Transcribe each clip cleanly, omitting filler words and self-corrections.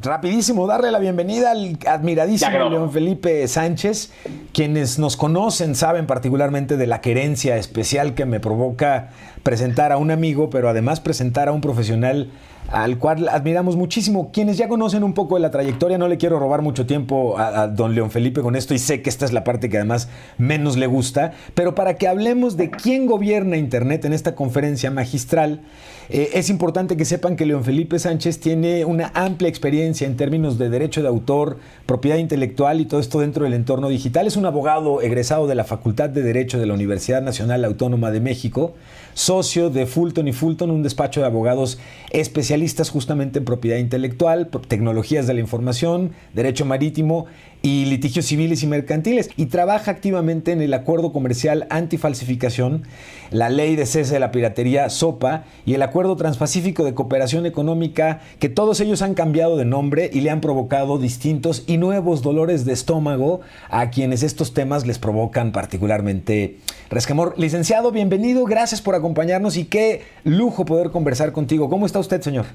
rapidísimo, darle la bienvenida al admiradísimo León Felipe Sánchez. Quienes nos conocen saben particularmente de la querencia especial que me provoca presentar a un amigo, pero además presentar a un profesional al cual admiramos muchísimo. Quienes ya conocen un poco de la trayectoria, no le quiero robar mucho tiempo a don León Felipe con esto, y sé que esta es la parte que además menos le gusta, pero para que hablemos de quién gobierna Internet en esta conferencia magistral, es importante que sepan que León Felipe Sánchez tiene una amplia experiencia en términos de derecho de autor, propiedad intelectual y todo esto dentro del entorno digital. Es un abogado egresado de la Facultad de Derecho de la Universidad Nacional Autónoma de México, socio de Fulton y Fulton, un despacho de abogados especialistas justamente en propiedad intelectual, tecnologías de la información, derecho marítimo y litigios civiles y mercantiles, y trabaja activamente en el Acuerdo Comercial Antifalsificación, la Ley de Cese de la Piratería SOPA y el Acuerdo Transpacífico de Cooperación Económica, que todos ellos han cambiado de nombre y le han provocado distintos y nuevos dolores de estómago a quienes estos temas les provocan particularmente resquemor. Licenciado, bienvenido, gracias por acompañarnos y qué lujo poder conversar contigo. ¿Cómo está usted, señor?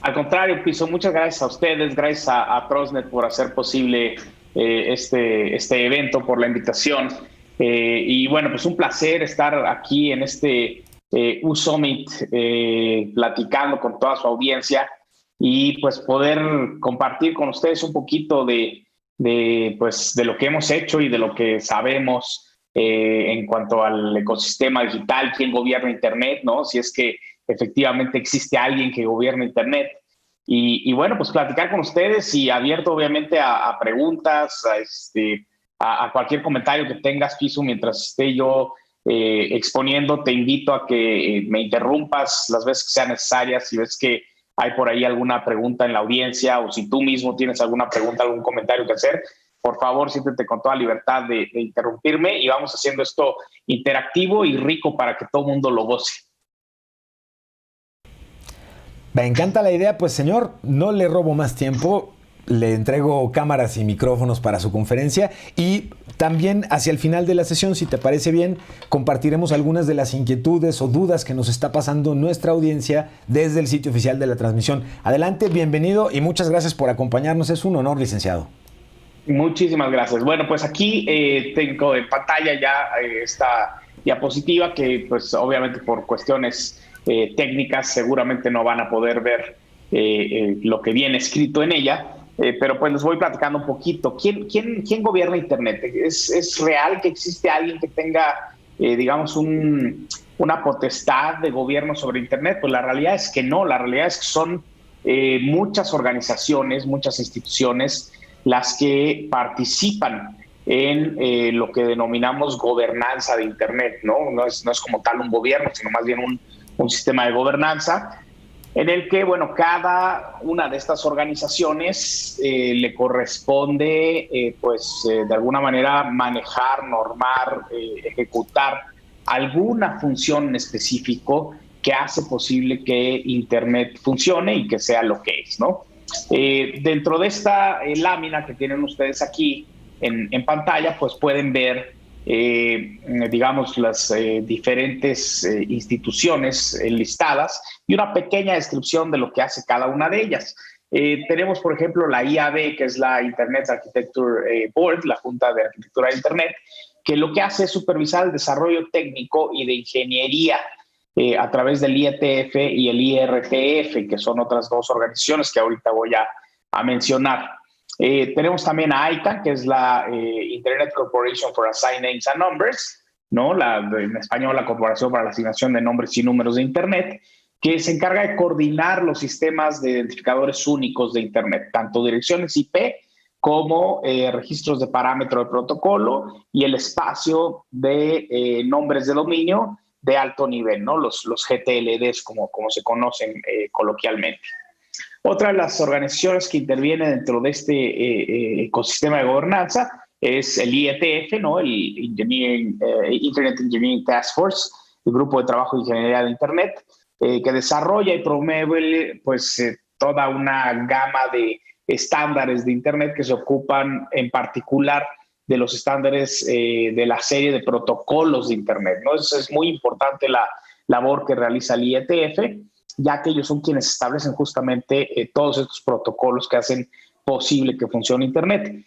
Al contrario, Piso, muchas gracias a ustedes, gracias a Trosnet por hacer posible este evento, por la invitación. Y bueno, pues un placer estar aquí en este U-Summit platicando con toda su audiencia y pues poder compartir con ustedes un poquito de lo que hemos hecho y de lo que sabemos en cuanto al ecosistema digital, quién gobierna Internet, ¿no? Si es que efectivamente existe alguien que gobierna Internet. Y bueno, pues platicar con ustedes y abierto obviamente a preguntas, a cualquier comentario que tengas, Piso, mientras esté yo exponiendo. Te invito a que me interrumpas las veces que sean necesarias, si ves que hay por ahí alguna pregunta en la audiencia o si tú mismo tienes alguna pregunta, algún comentario que hacer, por favor, siéntete con toda libertad de interrumpirme y vamos haciendo esto interactivo y rico para que todo el mundo lo goce. Me encanta la idea, pues señor, no le robo más tiempo, le entrego cámaras y micrófonos para su conferencia y también hacia el final de la sesión, si te parece bien, compartiremos algunas de las inquietudes o dudas que nos está pasando nuestra audiencia desde el sitio oficial de la transmisión. Adelante, bienvenido y muchas gracias por acompañarnos, es un honor, licenciado. Muchísimas gracias. Bueno, pues aquí tengo en pantalla ya esta diapositiva que pues obviamente por cuestiones técnicas seguramente no van a poder ver lo que viene escrito en ella, pero pues les voy platicando un poquito. ¿Quién gobierna Internet? ¿Es real que existe alguien que tenga, digamos, una potestad de gobierno sobre Internet? Pues la realidad es que no, la realidad es que son muchas organizaciones, muchas instituciones las que participan en lo que denominamos gobernanza de Internet, ¿no? No es como tal un gobierno, sino más bien un sistema de gobernanza en el que, bueno, cada una de estas organizaciones le corresponde, de alguna manera manejar, normar, ejecutar alguna función en específico que hace posible que Internet funcione y que sea lo que es, ¿no? Dentro de esta lámina que tienen ustedes aquí en pantalla, pues pueden ver digamos, las diferentes instituciones listadas y una pequeña descripción de lo que hace cada una de ellas. Tenemos, por ejemplo, la IAB, que es la Internet Architecture Board, la Junta de Arquitectura de Internet, que lo que hace es supervisar el desarrollo técnico y de ingeniería a través del IETF y el IRTF, que son otras dos organizaciones que ahorita voy a mencionar. Tenemos también a ICANN, que es la Internet Corporation for Assigned Names and Numbers, ¿no? En español, la Corporación para la Asignación de Nombres y Números de Internet, que se encarga de coordinar los sistemas de identificadores únicos de Internet, tanto direcciones IP como registros de parámetro de protocolo y el espacio de nombres de dominio de alto nivel, ¿no? Los GTLDs, como se conocen coloquialmente. Otra de las organizaciones que interviene dentro de este ecosistema de gobernanza es el IETF, ¿no? El Internet Engineering Task Force, el Grupo de Trabajo de Ingeniería de Internet, que desarrolla y promueve toda una gama de estándares de Internet que se ocupan en particular de los estándares de la serie de protocolos de Internet, ¿no? Es muy importante la labor que realiza el IETF. ya que ellos son quienes establecen justamente todos estos protocolos que hacen posible que funcione Internet.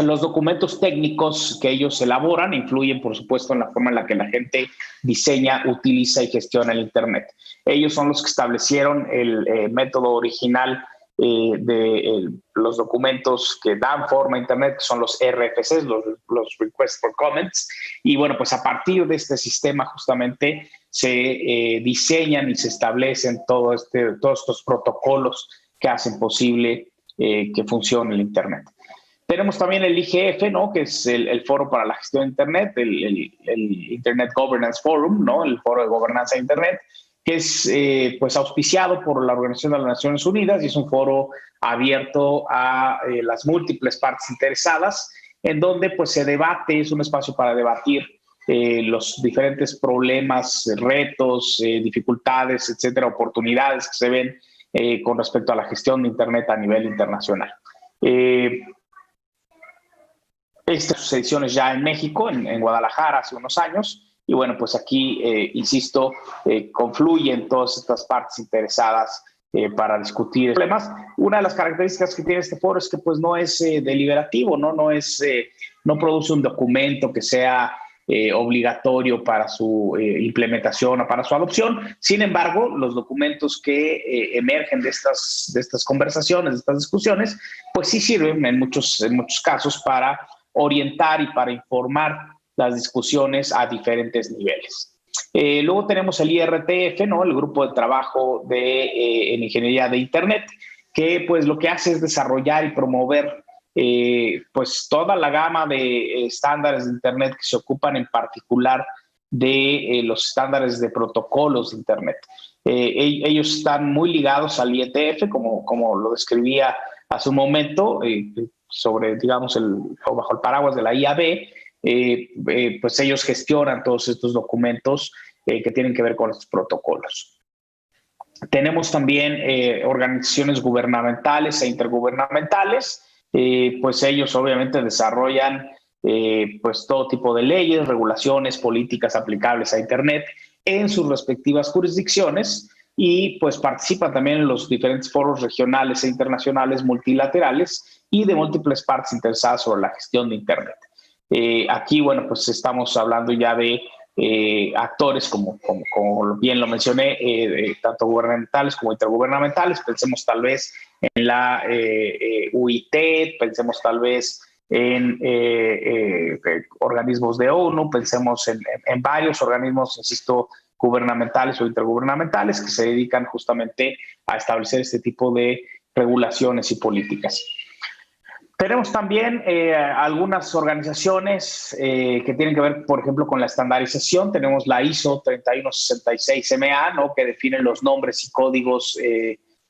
Los documentos técnicos que ellos elaboran influyen, por supuesto, en la forma en la que la gente diseña, utiliza y gestiona el Internet. Ellos son los que establecieron el método original de los documentos que dan forma a Internet, que son los RFCs, los Requests for Comments. Y bueno, pues a partir de este sistema justamente se diseñan y se establecen todos estos protocolos que hacen posible que funcione el Internet. Tenemos también el IGF, ¿no? Que es el foro para la gestión de Internet, el Internet Governance Forum, ¿no? El foro de gobernanza de Internet, que es pues auspiciado por la Organización de las Naciones Unidas y es un foro abierto a las múltiples partes interesadas, en donde pues se debate, es un espacio para debatir los diferentes problemas, retos, dificultades, etcétera, oportunidades que se ven con respecto a la gestión de Internet a nivel internacional. Estas ediciones ya en México, en Guadalajara, hace unos años, y bueno, pues aquí, insisto, confluyen todas estas partes interesadas para discutir problemas. Una de las características que tiene este foro es que pues no es deliberativo, ¿no? No produce un documento que sea obligatorio para su implementación o para su adopción. Sin embargo, los documentos que emergen de estas conversaciones, de estas discusiones, pues sí sirven en muchos casos para orientar y para informar las discusiones a diferentes niveles. Luego tenemos el IRTF, ¿no? El grupo de trabajo en ingeniería de Internet, que pues lo que hace es desarrollar y promover pues toda la gama de estándares de Internet que se ocupan en particular de los estándares de protocolos de Internet. Ellos están muy ligados al IETF, como lo describía hace un momento, sobre, digamos, bajo el paraguas de la IAB, pues ellos gestionan todos estos documentos que tienen que ver con estos protocolos. Tenemos también organizaciones gubernamentales e intergubernamentales, pues ellos obviamente desarrollan pues todo tipo de leyes, regulaciones, políticas aplicables a Internet en sus respectivas jurisdicciones y pues participan también en los diferentes foros regionales e internacionales multilaterales y de múltiples partes interesadas sobre la gestión de Internet. Aquí, bueno, pues estamos hablando ya de actores, como bien lo mencioné, tanto gubernamentales como intergubernamentales. Pensemos tal vez en la UIT, pensemos tal vez en organismos de ONU, pensemos en varios organismos, insisto, gubernamentales o intergubernamentales que se dedican justamente a establecer este tipo de regulaciones y políticas. Tenemos también algunas organizaciones que tienen que ver, por ejemplo, con la estandarización. Tenemos la ISO 3166MA, ¿no? Que define los nombres y códigos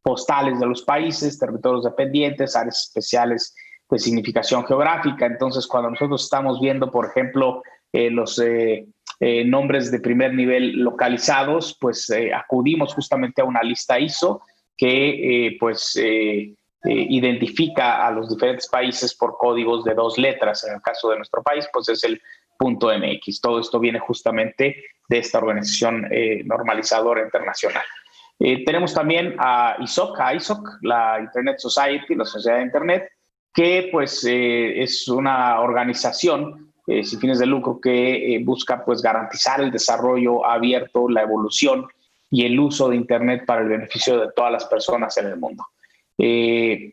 postales de los países, territorios dependientes, áreas especiales de significación geográfica. Entonces, cuando nosotros estamos viendo, por ejemplo, los nombres de primer nivel localizados, pues acudimos justamente a una lista ISO que identifica a los diferentes países por códigos de 2 letras. En el caso de nuestro país, pues es el .mx. Todo esto viene justamente de esta organización normalizadora internacional. Tenemos también a ISOC, la Internet Society, la Sociedad de Internet, que pues es una organización sin fines de lucro que busca pues garantizar el desarrollo abierto, la evolución y el uso de Internet para el beneficio de todas las personas en el mundo.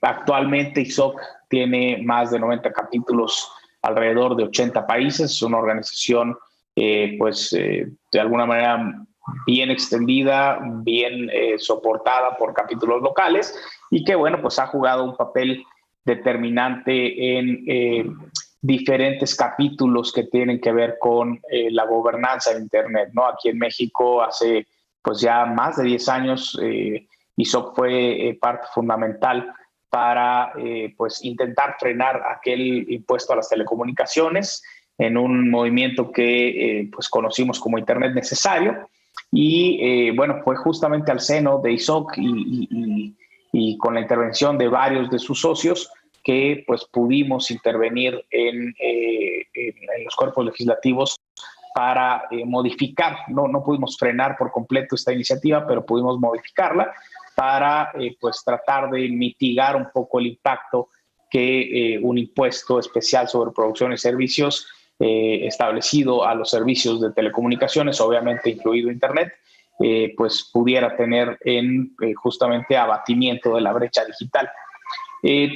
Actualmente ISOC tiene más de 90 capítulos alrededor de 80 países. Es una organización de alguna manera bien extendida, bien soportada por capítulos locales y que bueno, pues ha jugado un papel determinante en diferentes capítulos que tienen que ver con la gobernanza de Internet, ¿no? Aquí en México hace pues ya más de 10 años ISOC fue parte fundamental para pues intentar frenar aquel impuesto a las telecomunicaciones en un movimiento que pues conocimos como Internet necesario y bueno, fue justamente al seno de ISOC y con la intervención de varios de sus socios que pues pudimos intervenir en los cuerpos legislativos para modificar, no pudimos frenar por completo esta iniciativa, pero pudimos modificarla para pues tratar de mitigar un poco el impacto que un impuesto especial sobre producción y servicios establecido a los servicios de telecomunicaciones, obviamente incluido Internet, pues pudiera tener en justamente abatimiento de la brecha digital.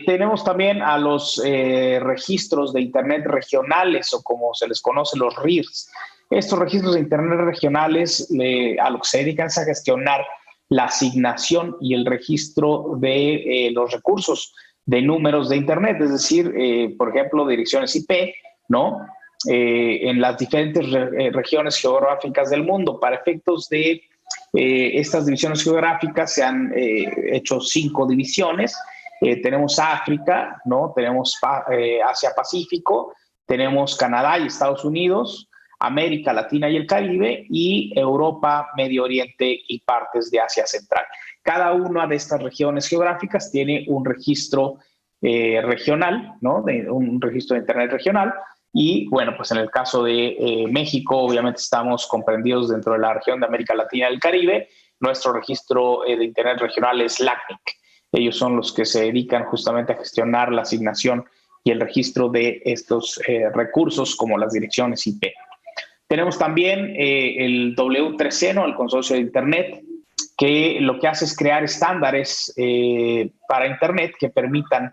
Tenemos también a los registros de Internet regionales, o como se les conoce, los RIRs. Estos registros de Internet regionales a lo que se dedican es a gestionar la asignación y el registro de los recursos de números de Internet, es decir, por ejemplo, direcciones IP, ¿no? En las diferentes regiones geográficas del mundo. Para efectos de estas divisiones geográficas se han hecho 5 divisiones. Tenemos África, ¿no? Tenemos Asia-Pacífico, tenemos Canadá y Estados Unidos, América Latina y el Caribe, y Europa, Medio Oriente y partes de Asia Central. Cada una de estas regiones geográficas tiene un registro regional, ¿no? Un registro de Internet regional. Y bueno, pues en el caso de México, obviamente estamos comprendidos dentro de la región de América Latina y el Caribe. Nuestro registro de Internet regional es LACNIC. Ellos son los que se dedican justamente a gestionar la asignación y el registro de estos recursos, como las direcciones IP. Tenemos también el W3C, ¿no? El Consorcio de Internet, que lo que hace es crear estándares para Internet que permitan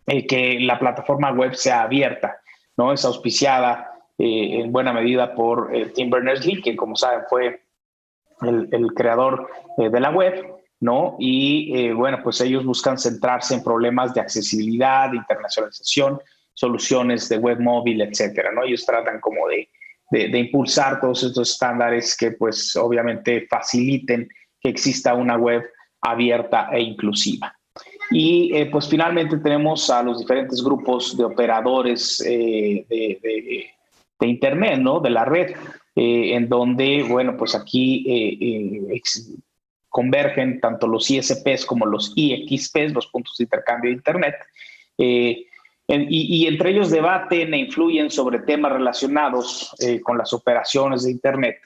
que la plataforma web sea abierta, ¿no? Es auspiciada en buena medida por Tim Berners-Lee, que como saben fue el creador de la web, ¿no? Y bueno, pues ellos buscan centrarse en problemas de accesibilidad, de internacionalización, soluciones de web móvil, etcétera, ¿no? Ellos tratan como de impulsar todos estos estándares que pues obviamente faciliten que exista una web abierta e inclusiva. Y pues finalmente tenemos a los diferentes grupos de operadores de Internet, ¿no? De la red, en donde, bueno, pues aquí convergen tanto los ISPs como los IXPs, los puntos de intercambio de Internet, y entre ellos debaten e influyen sobre temas relacionados con las operaciones de Internet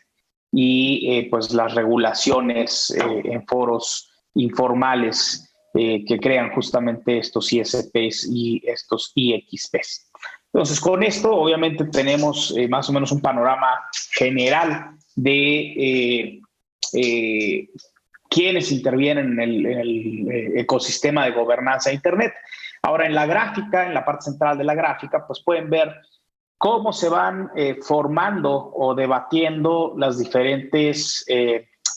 y pues las regulaciones en foros informales que crean justamente estos ISPs y estos IXPs. Entonces, con esto obviamente tenemos más o menos un panorama general de quiénes intervienen en el ecosistema de gobernanza de Internet. Ahora, en la gráfica, en la parte central de la gráfica, pues pueden ver cómo se van formando o debatiendo las diferentes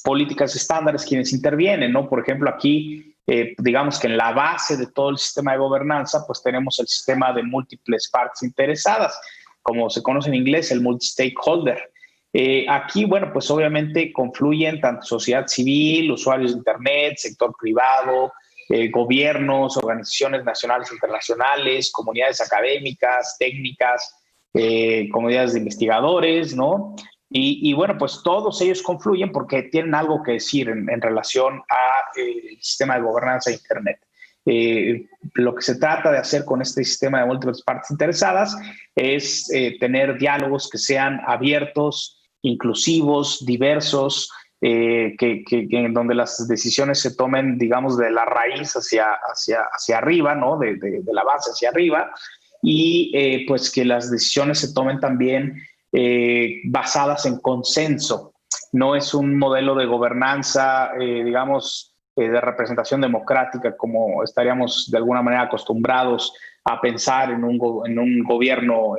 políticas estándares quienes intervienen, ¿no? Por ejemplo, aquí, digamos que en la base de todo el sistema de gobernanza, pues tenemos el sistema de múltiples partes interesadas, como se conoce en inglés, el multi-stakeholder. Aquí, bueno, pues obviamente confluyen tanto sociedad civil, usuarios de Internet, sector privado, gobiernos, organizaciones nacionales e internacionales, comunidades académicas, técnicas, comunidades de investigadores, ¿no? Y bueno, pues todos ellos confluyen porque tienen algo que decir en relación al sistema de gobernanza de Internet. Lo que se trata de hacer con este sistema de múltiples partes interesadas es tener diálogos que sean abiertos, inclusivos, diversos, en donde las decisiones se tomen, digamos, de la raíz hacia arriba, ¿no? De la base hacia arriba, y pues que las decisiones se tomen también basadas en consenso. No es un modelo de gobernanza, digamos, de representación democrática como estaríamos de alguna manera acostumbrados a pensar en un gobierno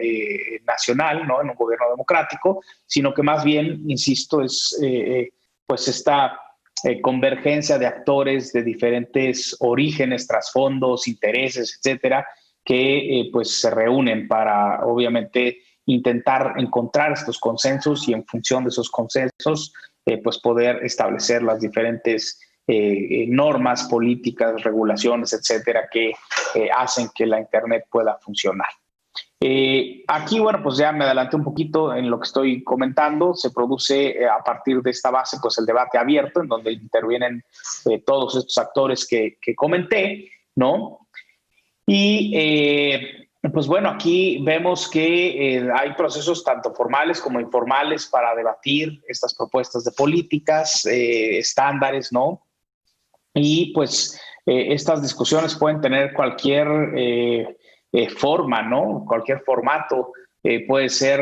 nacional, ¿no? En un gobierno democrático, sino que más bien, insisto, es pues esta convergencia de actores de diferentes orígenes, trasfondos, intereses, etcétera, que pues se reúnen para obviamente intentar encontrar estos consensos y en función de esos consensos pues poder establecer las diferentes normas, políticas, regulaciones, etcétera, que hacen que la Internet pueda funcionar. Aquí, bueno, pues ya me adelanté un poquito en lo que estoy comentando. Se produce a partir de esta base, pues el debate abierto, en donde intervienen todos estos actores que comenté, ¿no? Y Pues bueno, aquí vemos que hay procesos tanto formales como informales para debatir estas propuestas de políticas, estándares, ¿no? Y pues estas discusiones pueden tener cualquier forma, ¿no? Cualquier formato. Puede ser,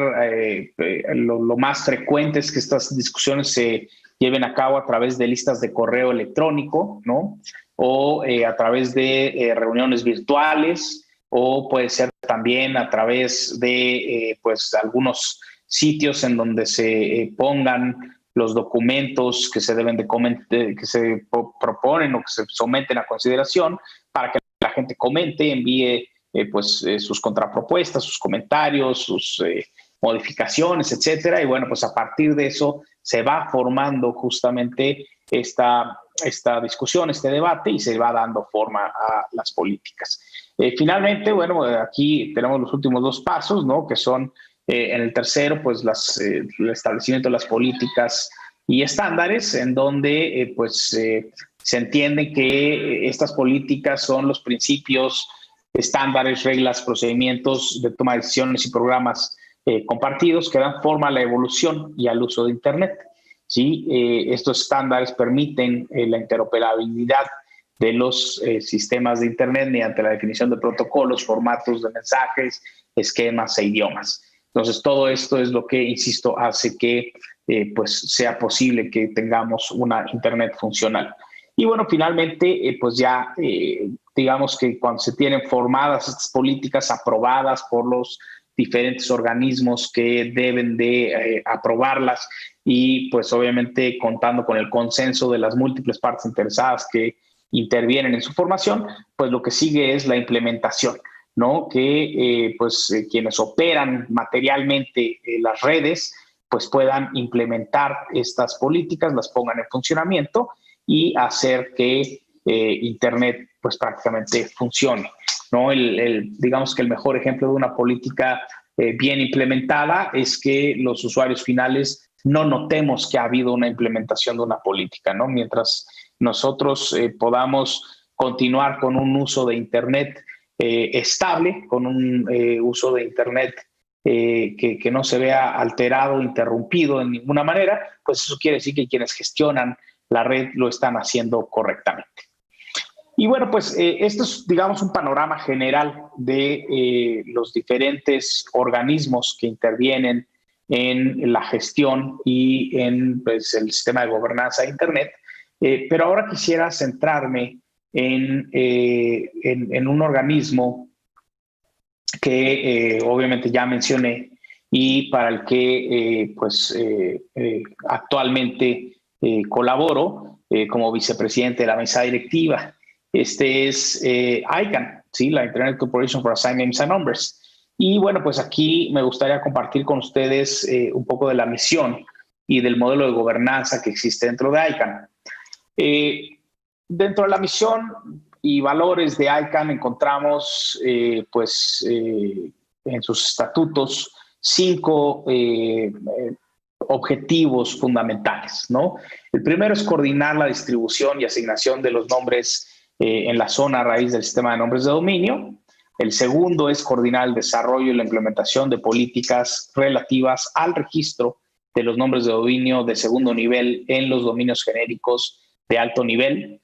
lo más frecuente es que estas discusiones se lleven a cabo a través de listas de correo electrónico, ¿no? O a través de reuniones virtuales, o puede ser también a través de pues algunos sitios en donde se pongan los documentos que se deben que se proponen o que se someten a consideración para que la gente comente, envíe sus contrapropuestas, sus comentarios, sus modificaciones, etcétera. Y bueno, pues a partir de eso se va formando justamente esta discusión, este debate, y se va dando forma a las políticas. Finalmente, bueno, aquí tenemos los últimos dos pasos, ¿no? Que son en el tercero, pues el establecimiento de las políticas y estándares, en donde se entiende que estas políticas son los principios, estándares, reglas, procedimientos de toma de decisiones y programas compartidos que dan forma a la evolución y al uso de Internet. ¿Sí? Estos estándares permiten la interoperabilidad de los sistemas de Internet mediante la definición de protocolos, formatos de mensajes, esquemas e idiomas. Entonces, todo esto es lo que, insisto, hace que sea posible que tengamos una Internet funcional. Y bueno, finalmente, digamos que cuando se tienen formadas estas políticas aprobadas por los diferentes organismos que deben de aprobarlas y pues obviamente contando con el consenso de las múltiples partes interesadas que intervienen en su formación, pues lo que sigue es la implementación, ¿no? Que quienes operan materialmente las redes pues puedan implementar estas políticas, las pongan en funcionamiento y hacer que Internet pues prácticamente funcione, ¿no? Digamos que el mejor ejemplo de una política bien implementada es que los usuarios finales no notemos que ha habido una implementación de una política, ¿no? Mientras nosotros podamos continuar con un uso de Internet estable, con un uso de Internet que no se vea alterado, interrumpido de ninguna manera, pues eso quiere decir que quienes gestionan la red lo están haciendo correctamente. Y bueno, pues esto es, digamos, un panorama general de los diferentes organismos que intervienen en la gestión y en pues, el sistema de gobernanza de Internet. Pero ahora quisiera centrarme en un organismo que obviamente ya mencioné y para el que actualmente colaboro como vicepresidente de la mesa directiva. Este es ICANN, ¿sí? La Internet Corporation for Assigned Names and Numbers. Y bueno, pues aquí me gustaría compartir con ustedes un poco de la misión y del modelo de gobernanza que existe dentro de ICANN. Dentro de la misión y valores de ICANN encontramos en sus estatutos 5 objetivos fundamentales, ¿no? El primero es coordinar la distribución y asignación de los nombres en la zona raíz del sistema de nombres de dominio. El segundo es coordinar el desarrollo y la implementación de políticas relativas al registro de los nombres de dominio de segundo nivel en los dominios genéricos de alto nivel.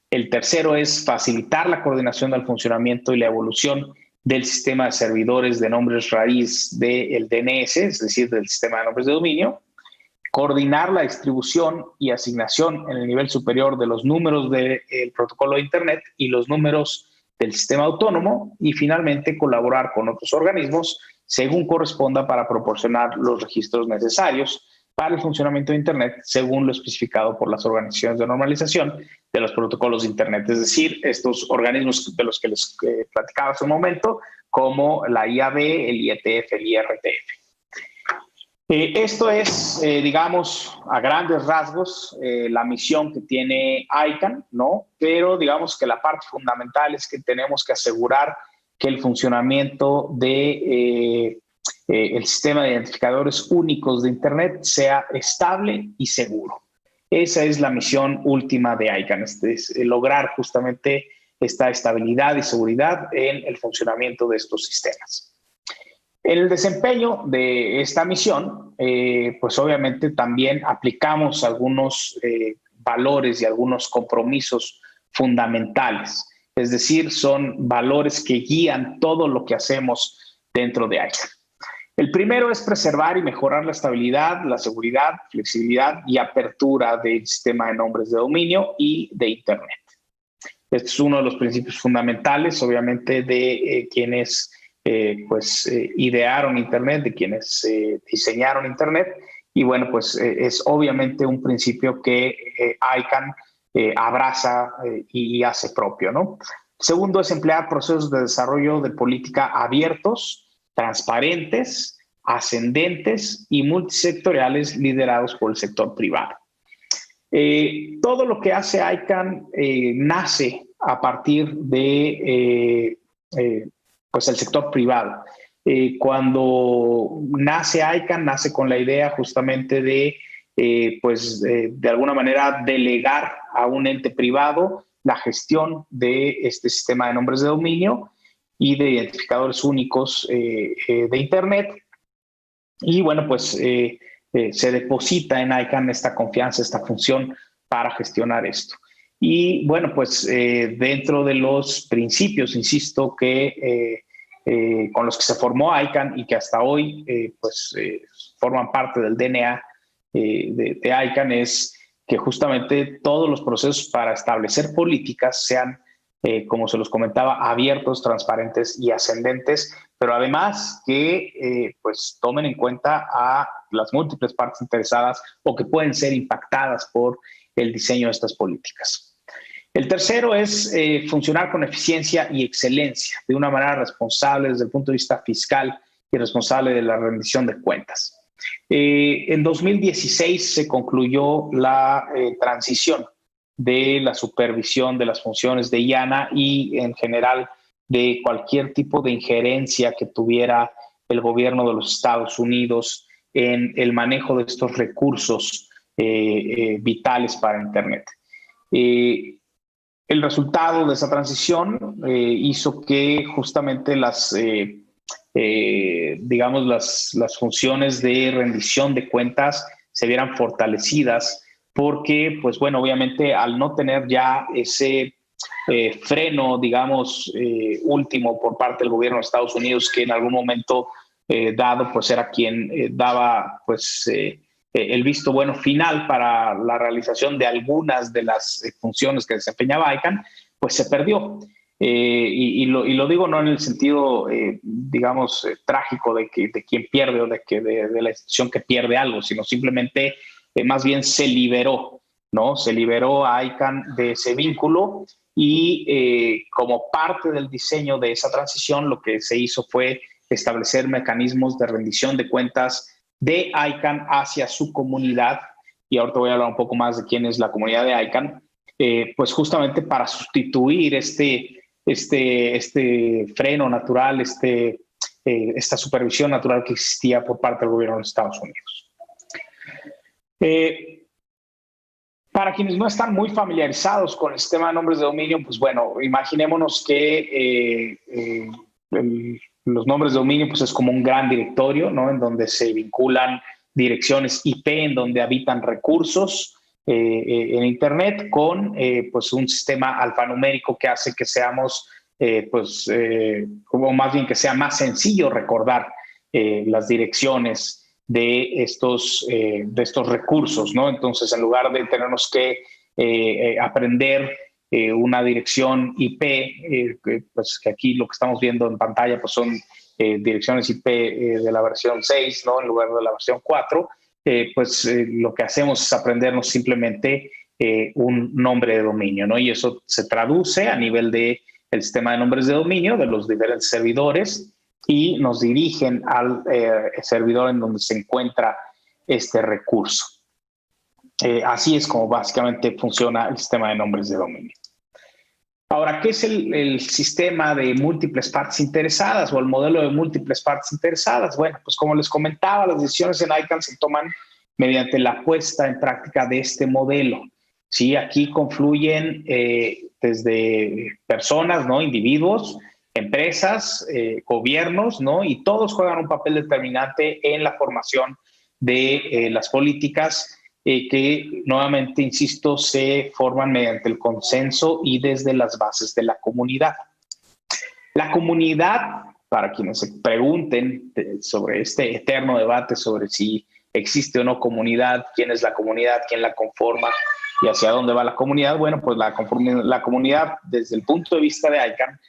El tercero es facilitar la coordinación del funcionamiento y la evolución del sistema de servidores de nombres raíz del DNS, es decir, del sistema de nombres de dominio. Coordinar la distribución y asignación en el nivel superior de los números del protocolo de Internet y los números del sistema autónomo. Y finalmente, colaborar con otros organismos según corresponda para proporcionar los registros necesarios para el funcionamiento de Internet según lo especificado por las organizaciones de normalización de los protocolos de Internet. Es decir, estos organismos de los que les platicaba hace un momento, como la IAB, el IETF, el IRTF. Esto es, digamos, a grandes rasgos, la misión que tiene ICANN, ¿no? Pero digamos que la parte fundamental es que tenemos que asegurar que el funcionamiento de el sistema de identificadores únicos de Internet sea estable y seguro. Esa es la misión última de ICANN, es lograr justamente esta estabilidad y seguridad en el funcionamiento de estos sistemas. En el desempeño de esta misión, pues obviamente también aplicamos algunos valores y algunos compromisos fundamentales. Es decir, son valores que guían todo lo que hacemos dentro de ICANN. El primero es preservar y mejorar la estabilidad, la seguridad, flexibilidad y apertura del sistema de nombres de dominio y de Internet. Este es uno de los principios fundamentales, obviamente, de quienes idearon Internet, de quienes diseñaron Internet. Y bueno, pues es obviamente un principio que ICANN abraza y hace propio, ¿no? Segundo es emplear procesos de desarrollo de política abiertos, transparentes, ascendentes y multisectoriales liderados por el sector privado. Todo lo que hace ICANN nace a partir de pues el sector privado. Cuando nace ICANN, nace con la idea justamente de de alguna manera delegar a un ente privado la gestión de este sistema de nombres de dominio y de identificadores únicos de Internet. Y bueno, pues se deposita en ICANN esta confianza, esta función para gestionar esto. Y bueno, pues dentro de los principios, insisto, que con los que se formó ICANN y que hasta hoy forman parte del DNA de ICANN, es que justamente todos los procesos para establecer políticas sean, como se los comentaba, abiertos, transparentes y ascendentes, pero además que pues tomen en cuenta a las múltiples partes interesadas o que pueden ser impactadas por el diseño de estas políticas. El tercero es funcionar con eficiencia y excelencia, de una manera responsable desde el punto de vista fiscal y responsable de la rendición de cuentas. En 2016 se concluyó la transición de la supervisión de las funciones de IANA y en general de cualquier tipo de injerencia que tuviera el gobierno de los Estados Unidos en el manejo de estos recursos vitales para Internet. El resultado de esa transición hizo que justamente las funciones de rendición de cuentas se vieran fortalecidas porque, pues bueno, obviamente al no tener ya ese freno, último por parte del gobierno de Estados Unidos, que en algún momento dado, pues era quien daba, el visto bueno final para la realización de algunas de las funciones que desempeñaba ICANN, pues se perdió. Y lo digo no en el sentido, trágico de quien pierde o de la institución que pierde algo, sino simplemente más bien se liberó, ¿no? Se liberó a ICANN de ese vínculo y como parte del diseño de esa transición, lo que se hizo fue establecer mecanismos de rendición de cuentas de ICANN hacia su comunidad. Y ahorita voy a hablar un poco más de quién es la comunidad de ICANN, pues justamente para sustituir este freno natural, esta supervisión natural que existía por parte del gobierno de los Estados Unidos. Para quienes no están muy familiarizados con el sistema de nombres de dominio, pues bueno, imaginémonos que los nombres de dominio pues es como un gran directorio, ¿no? En donde se vinculan direcciones IP, en donde habitan recursos en Internet con pues un sistema alfanumérico que hace que seamos, como más bien que sea más sencillo recordar las direcciones de estos recursos, ¿no? Entonces, en lugar de tenernos que aprender una dirección IP, pues que aquí lo que estamos viendo en pantalla pues son direcciones IP de la versión 6, ¿no? En lugar de la versión 4, lo que hacemos es aprendernos simplemente un nombre de dominio, ¿no? Y eso se traduce a nivel del sistema de nombres de dominio de los diferentes servidores y nos dirigen al servidor en donde se encuentra este recurso. Así es como básicamente funciona el sistema de nombres de dominio. Ahora, ¿qué es el sistema de múltiples partes interesadas o el modelo de múltiples partes interesadas? Bueno, pues como les comentaba, las decisiones en ICANN se toman mediante la puesta en práctica de este modelo. Sí, aquí confluyen desde personas, ¿no? Individuos, empresas, gobiernos, ¿no? Y todos juegan un papel determinante en la formación de las políticas que, nuevamente, insisto, se forman mediante el consenso y desde las bases de la comunidad. La comunidad, para quienes se pregunten sobre este eterno debate sobre si existe o no comunidad, quién es la comunidad, quién la conforma y hacia dónde va la comunidad, bueno, pues la comunidad, desde el punto de vista de ICANN,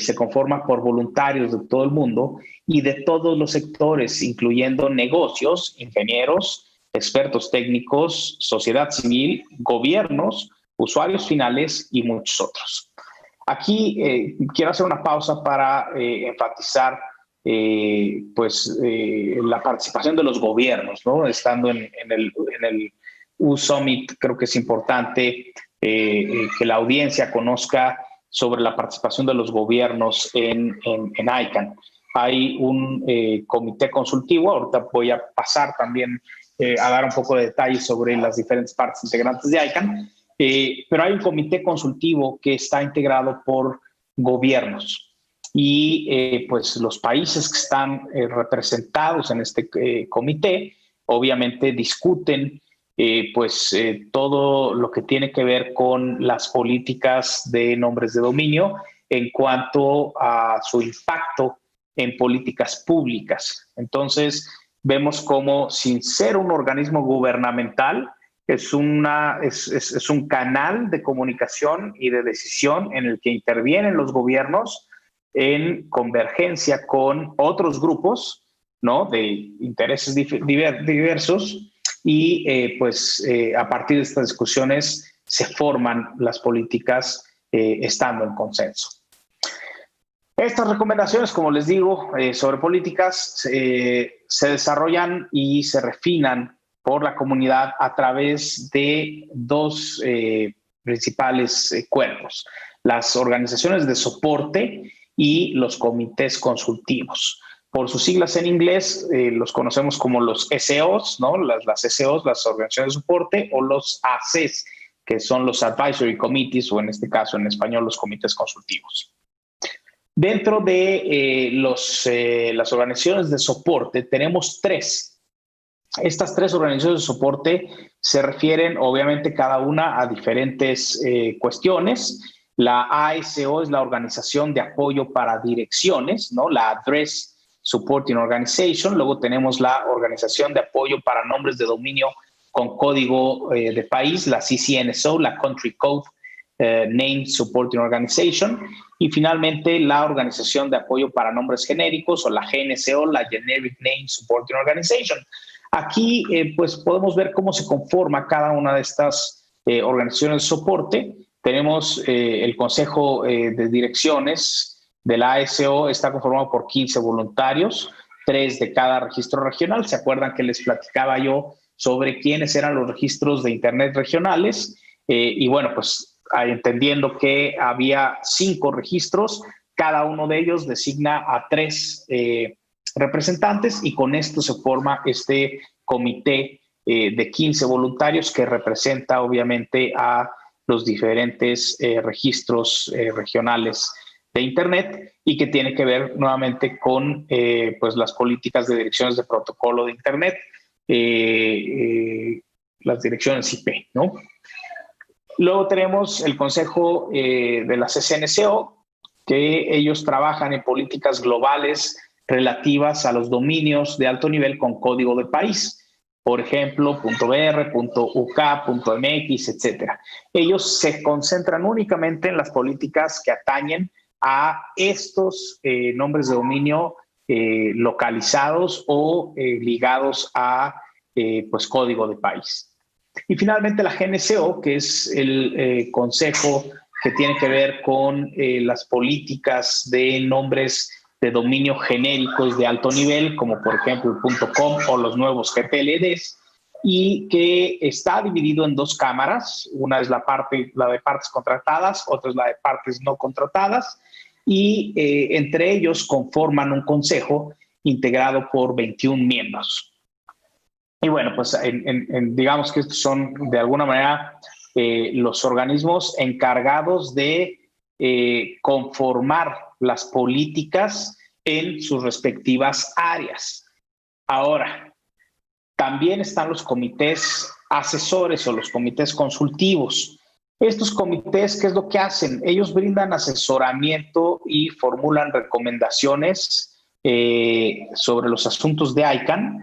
se conforma por voluntarios de todo el mundo y de todos los sectores, incluyendo negocios, ingenieros, expertos técnicos, sociedad civil, gobiernos, usuarios finales y muchos otros. Aquí quiero hacer una pausa para enfatizar la participación de los gobiernos, ¿no? Estando en el U-Summit, creo que es importante que la audiencia conozca sobre la participación de los gobiernos en ICANN. Hay un comité consultivo, ahorita voy a pasar también a dar un poco de detalles sobre las diferentes partes integrantes de ICANN, pero hay un comité consultivo que está integrado por gobiernos y pues los países que están representados en este comité obviamente discuten todo lo que tiene que ver con las políticas de nombres de dominio en cuanto a su impacto en políticas públicas. Entonces, vemos como, sin ser un organismo gubernamental, es un canal de comunicación y de decisión en el que intervienen los gobiernos en convergencia con otros grupos, ¿no?, de intereses diversos, y a partir de estas discusiones se forman las políticas estando en consenso. Estas recomendaciones, como les digo, sobre políticas se desarrollan y se refinan por la comunidad a través de dos principales cuerpos: las organizaciones de soporte y los comités consultivos. Por sus siglas en inglés, los conocemos como los SOs, ¿no? Las SOs, las organizaciones de soporte, o los ACs, que son los Advisory Committees, o en este caso en español los comités consultivos. Dentro de las organizaciones de soporte tenemos tres. Estas tres organizaciones de soporte se refieren, obviamente, cada una a diferentes cuestiones. La ASO es la Organización de Apoyo para Direcciones, ¿no? La Address Supporting Organization. Luego tenemos la Organización de Apoyo para Nombres de Dominio con Código de País, la CCNSO, la Country Code Name Supporting Organization. Y finalmente la Organización de Apoyo para Nombres Genéricos, o la GNCO, la Generic Name Supporting Organization. Aquí pues podemos ver cómo se conforma cada una de estas organizaciones de soporte. Tenemos el Consejo de Direcciones de la ASO, está conformado por 15 voluntarios, 3 de cada registro regional. ¿Se acuerdan que les platicaba yo sobre quiénes eran los registros de Internet regionales? Y bueno, pues entendiendo que había 5 registros, cada uno de ellos designa a 3 representantes, y con esto se forma este comité de 15 voluntarios que representa obviamente a los diferentes registros regionales de Internet, y que tiene que ver nuevamente con pues las políticas de direcciones de protocolo de Internet, las direcciones IP, ¿no? Luego tenemos el Consejo de la CCNCO, que ellos trabajan en políticas globales relativas a los dominios de alto nivel con código de país. Por ejemplo, .br, .uk, .mx, etc. Ellos se concentran únicamente en las políticas que atañen a estos nombres de dominio localizados o ligados a pues código de país. Y finalmente la GNCO, que es el consejo que tiene que ver con las políticas de nombres de dominio genéricos de alto nivel, como por ejemplo el .com o los nuevos GPLDs, y que está dividido en 2 cámaras. Una es la de partes contratadas, otra es la de partes no contratadas, y entre ellos conforman un consejo integrado por 21 miembros. Y bueno, pues digamos que estos son de alguna manera los organismos encargados de conformar las políticas en sus respectivas áreas. Ahora, también están los comités asesores o los comités consultivos. Estos comités, ¿qué es lo que hacen? Ellos brindan asesoramiento y formulan recomendaciones sobre los asuntos de ICANN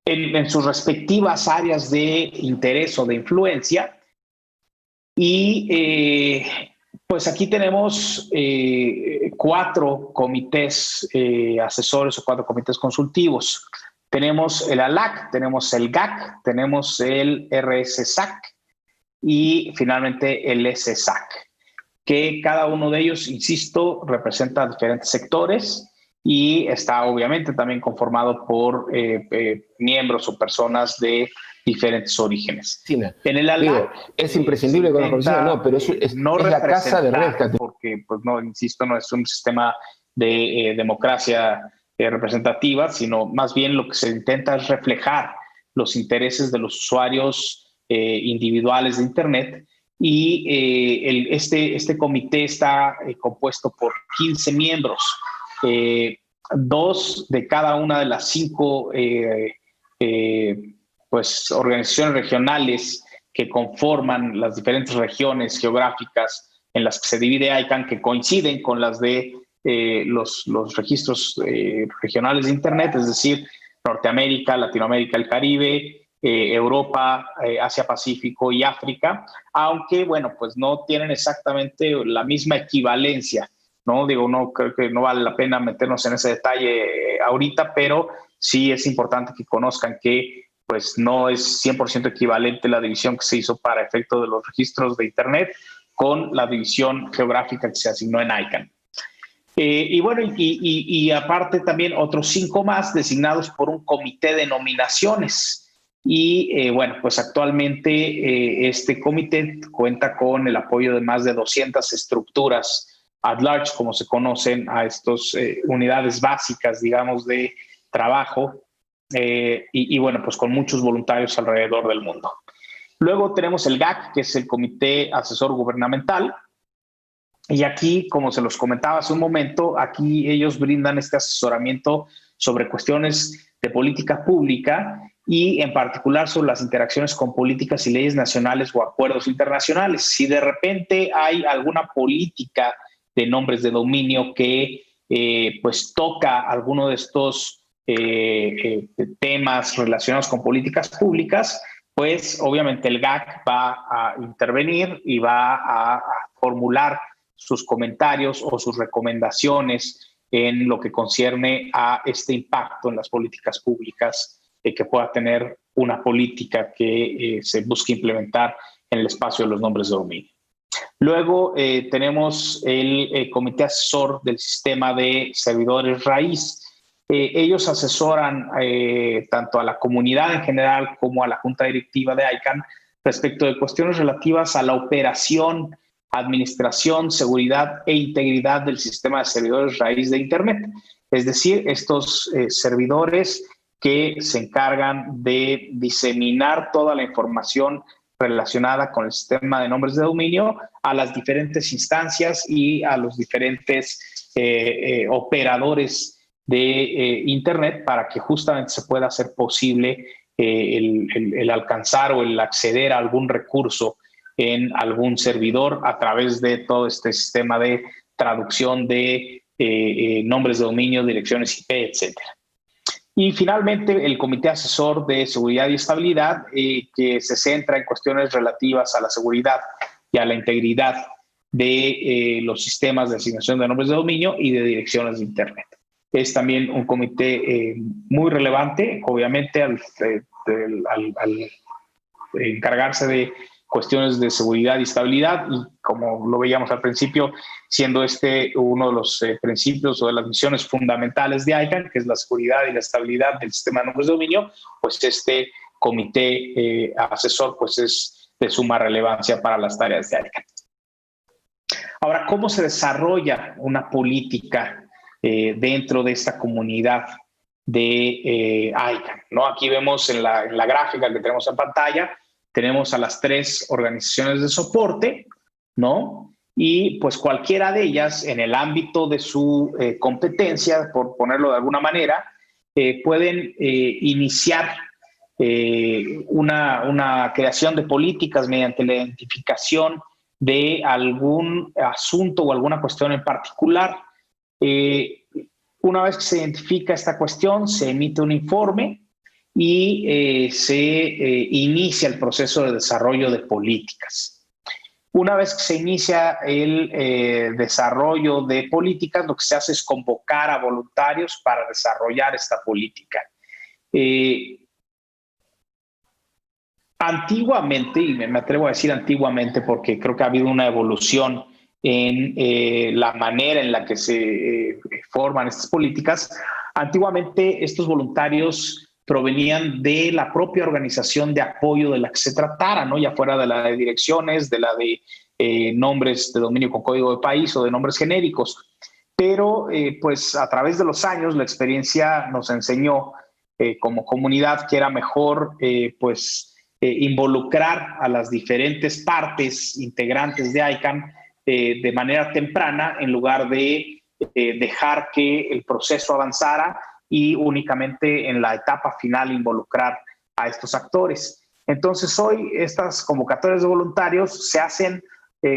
en sus respectivas áreas de interés o de influencia. Y pues aquí tenemos 4 comités asesores o 4 comités consultivos. Tenemos el ALAC, tenemos el GAC, tenemos el RSSAC y finalmente el SSAC, que cada uno de ellos, insisto, representa diferentes sectores y está obviamente también conformado por miembros o personas de diferentes orígenes. Sí, en el ALAC es imprescindible con la conocimiento, no, pero es la casa de Rescate. Porque, pues no, insisto, no es un sistema de democracia representativa, sino más bien lo que se intenta es reflejar los intereses de los usuarios individuales de Internet. Y este comité está compuesto por 15 miembros, 2 de cada una de las 5 pues, organizaciones regionales que conforman las diferentes regiones geográficas en las que se divide ICANN, que coinciden con las de los registros regionales de Internet, es decir, Norteamérica, Latinoamérica, el Caribe, Europa, Asia-Pacífico y África, aunque, bueno, pues no tienen exactamente la misma equivalencia, ¿no? Digo, no creo que no vale la pena meternos en ese detalle ahorita, pero sí es importante que conozcan que pues no es 100% equivalente la división que se hizo para efecto de los registros de Internet con la división geográfica que se asignó en ICANN. Y bueno, y aparte también otros 5 más designados por un comité de nominaciones. Y bueno, pues actualmente este comité cuenta con el apoyo de más de 200 estructuras at large, como se conocen a estas unidades básicas, digamos, de trabajo. Y bueno, pues con muchos voluntarios alrededor del mundo. Luego tenemos el GAC, que es el Comité Asesor Gubernamental. Y aquí, como se los comentaba hace un momento, aquí ellos brindan este asesoramiento sobre cuestiones de política pública y en particular sobre las interacciones con políticas y leyes nacionales o acuerdos internacionales. Si de repente hay alguna política de nombres de dominio que pues toca alguno de estos temas relacionados con políticas públicas, pues obviamente el GAC va a intervenir y va a formular sus comentarios o sus recomendaciones en lo que concierne a este impacto en las políticas públicas que pueda tener una política que se busque implementar en el espacio de los nombres de dominio. Luego tenemos el Comité Asesor del Sistema de Servidores Raíz. Ellos asesoran tanto a la comunidad en general como a la Junta Directiva de ICANN respecto de cuestiones relativas a la operación, administración, seguridad e integridad del sistema de servidores raíz de Internet. Es decir, estos servidores que se encargan de diseminar toda la información relacionada con el sistema de nombres de dominio a las diferentes instancias y a los diferentes operadores de Internet para que justamente se pueda hacer posible el alcanzar o el acceder a algún recurso en algún servidor a través de todo este sistema de traducción de nombres de dominio, direcciones IP, etcétera. Y finalmente el Comité Asesor de Seguridad y Estabilidad, que se centra en cuestiones relativas a la seguridad y a la integridad de los sistemas de asignación de nombres de dominio y de direcciones de Internet. Es también un comité muy relevante, obviamente, al encargarse de cuestiones de seguridad y estabilidad, y como lo veíamos al principio, siendo este uno de los principios o de las misiones fundamentales de ICANN, que es la seguridad y la estabilidad del sistema de nombres de dominio, pues este comité asesor pues es de suma relevancia para las tareas de ICANN. Ahora, ¿cómo se desarrolla una política dentro de esta comunidad de ICANN, ¿no? Aquí vemos en la gráfica que tenemos en pantalla, tenemos a las 3 organizaciones de soporte, ¿no? Y pues cualquiera de ellas en el ámbito de su competencia, por ponerlo de alguna manera, pueden iniciar una creación de políticas mediante la identificación de algún asunto o alguna cuestión en particular. Una vez que se identifica esta cuestión, se emite un informe y se inicia el proceso de desarrollo de políticas. Una vez que se inicia el desarrollo de políticas, lo que se hace es convocar a voluntarios para desarrollar esta política. Antiguamente, y me atrevo a decir antiguamente porque creo que ha habido una evolución en la manera en la que se forman estas políticas, antiguamente estos voluntarios provenían de la propia organización de apoyo de la que se tratara, ¿no? Ya fuera de la de direcciones, de la de nombres de dominio con código de país o de nombres genéricos. Pero pues a través de los años la experiencia nos enseñó como comunidad que era mejor involucrar a las diferentes partes integrantes de ICANN de manera temprana en lugar de dejar que el proceso avanzara y únicamente en la etapa final involucrar a estos actores. Entonces hoy estas convocatorias de voluntarios se hacen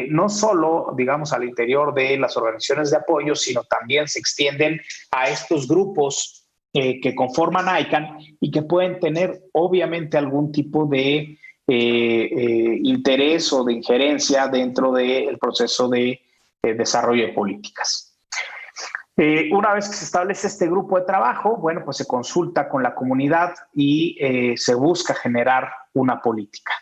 no solo, digamos, al interior de las organizaciones de apoyo, sino también se extienden a estos grupos que conforman ICANN y que pueden tener obviamente algún tipo de interés o de injerencia dentro del proceso de desarrollo de políticas. Una vez que se establece este grupo de trabajo, bueno, pues se consulta con la comunidad y se busca generar una política.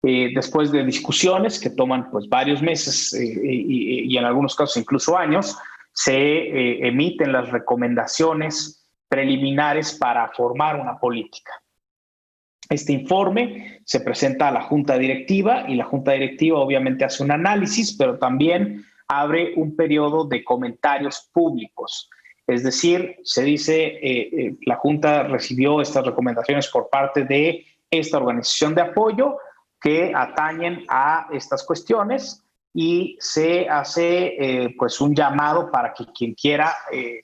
Después de discusiones que toman pues varios meses y en algunos casos incluso años, se emiten las recomendaciones preliminares para formar una política. Este informe se presenta a la Junta Directiva y la Junta Directiva obviamente hace un análisis, pero también abre un periodo de comentarios públicos. Es decir, se dice, la Junta recibió estas recomendaciones por parte de esta organización de apoyo que atañen a estas cuestiones y se hace pues un llamado para que quien quiera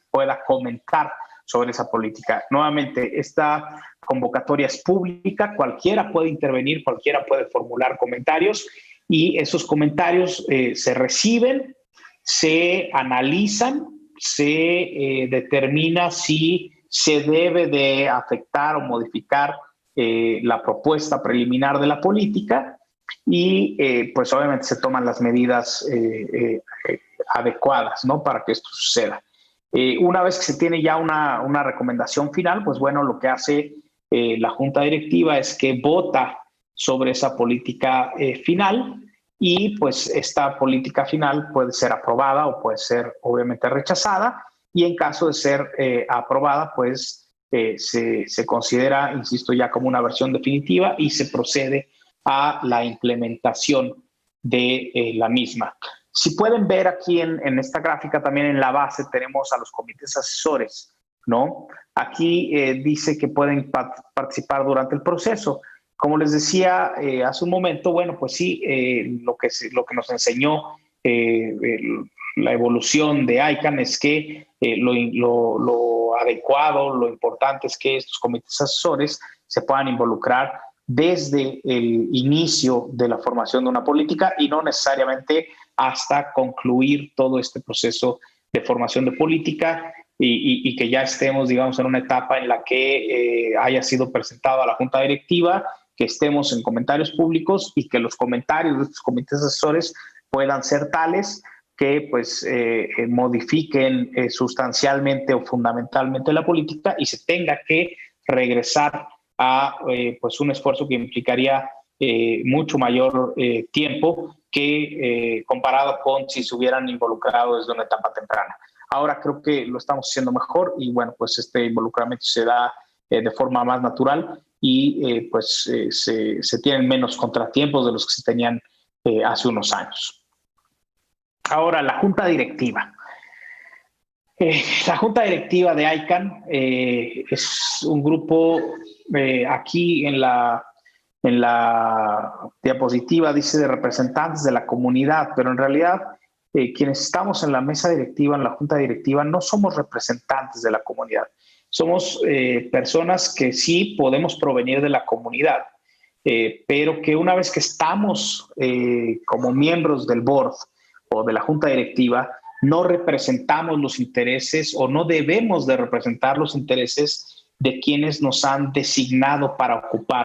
pueda comentar sobre esa política. Nuevamente, esta convocatoria es pública, cualquiera puede intervenir, cualquiera puede formular comentarios y esos comentarios se reciben, se analizan, se determina si se debe de afectar o modificar la propuesta preliminar de la política y pues obviamente se toman las medidas adecuadas, ¿no? Para que esto suceda. Una vez que se tiene ya una recomendación final, pues bueno, lo que hace la Junta Directiva es que vota sobre esa política final y pues esta política final puede ser aprobada o puede ser obviamente rechazada y en caso de ser aprobada, pues se considera, insisto, ya como una versión definitiva y se procede a la implementación de la misma. Si pueden ver aquí en esta gráfica, también en la base tenemos a los comités asesores, ¿no? Aquí dice que pueden participar durante el proceso. Como les decía hace un momento, bueno, pues sí, lo que nos enseñó la evolución de ICANN es que lo adecuado, lo importante es que estos comités asesores se puedan involucrar desde el inicio de la formación de una política y no necesariamente hasta concluir todo este proceso de formación de política y que ya estemos, digamos, en una etapa en la que haya sido presentado a la Junta Directiva, que estemos en comentarios públicos y que los comentarios de estos comités asesores puedan ser tales que pues modifiquen sustancialmente o fundamentalmente la política y se tenga que regresar a pues un esfuerzo que implicaría mucho mayor tiempo que comparado con si se hubieran involucrado desde una etapa temprana. Ahora creo que lo estamos haciendo mejor y bueno, pues este involucramiento se da de forma más natural y pues se tienen menos contratiempos de los que se tenían hace unos años. Ahora, la Junta Directiva. La Junta Directiva de ICANN es un grupo, aquí en la diapositiva dice de representantes de la comunidad, pero en realidad quienes estamos en la mesa directiva, en la Junta Directiva, no somos representantes de la comunidad. Somos personas que sí podemos provenir de la comunidad, pero que una vez que estamos como miembros del board o de la Junta Directiva, no representamos los intereses o no debemos de representar los intereses de quienes nos han designado para ocupar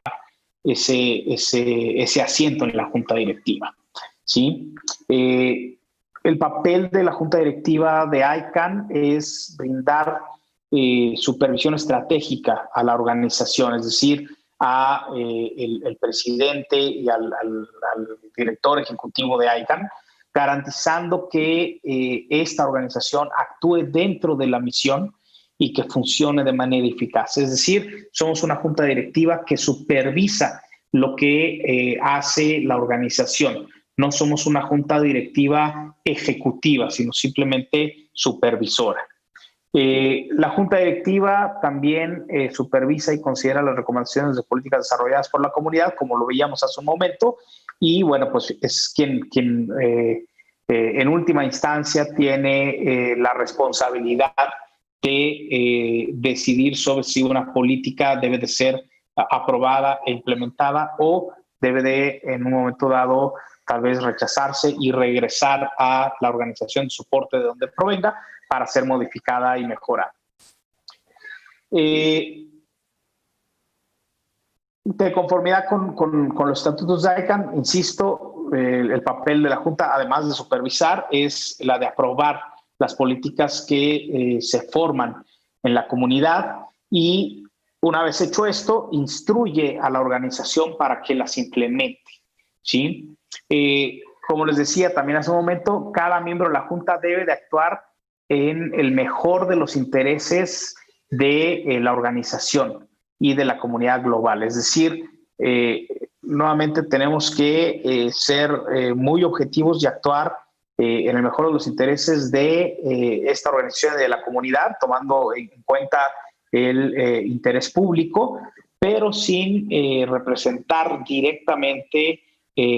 ese asiento en la Junta Directiva, ¿sí? El papel de la Junta Directiva de ICANN es brindar supervisión estratégica a la organización, es decir, a el presidente y al director ejecutivo de ICANN, garantizando que esta organización actúe dentro de la misión y que funcione de manera eficaz. Es decir, somos una junta directiva que supervisa lo que hace la organización. No somos una junta directiva ejecutiva, sino simplemente supervisora. La junta directiva también supervisa y considera las recomendaciones de políticas desarrolladas por la comunidad, como lo veíamos hace un momento, y bueno, pues es quien en última instancia tiene la responsabilidad de decidir sobre si una política debe de ser aprobada e implementada o debe de, en un momento dado, tal vez rechazarse y regresar a la organización de soporte de donde provenga para ser modificada y mejorada. De conformidad con los estatutos de ICANN, insisto, el papel de la Junta, además de supervisar, es la de aprobar las políticas que se forman en la comunidad y, una vez hecho esto, instruye a la organización para que las implemente, ¿sí? Como les decía también hace un momento, cada miembro de la Junta debe de actuar en el mejor de los intereses de la organización y de la comunidad global. Es decir, nuevamente tenemos que ser muy objetivos y actuar en el mejor de los intereses de esta organización y de la comunidad, tomando en cuenta el interés público, pero sin representar directamente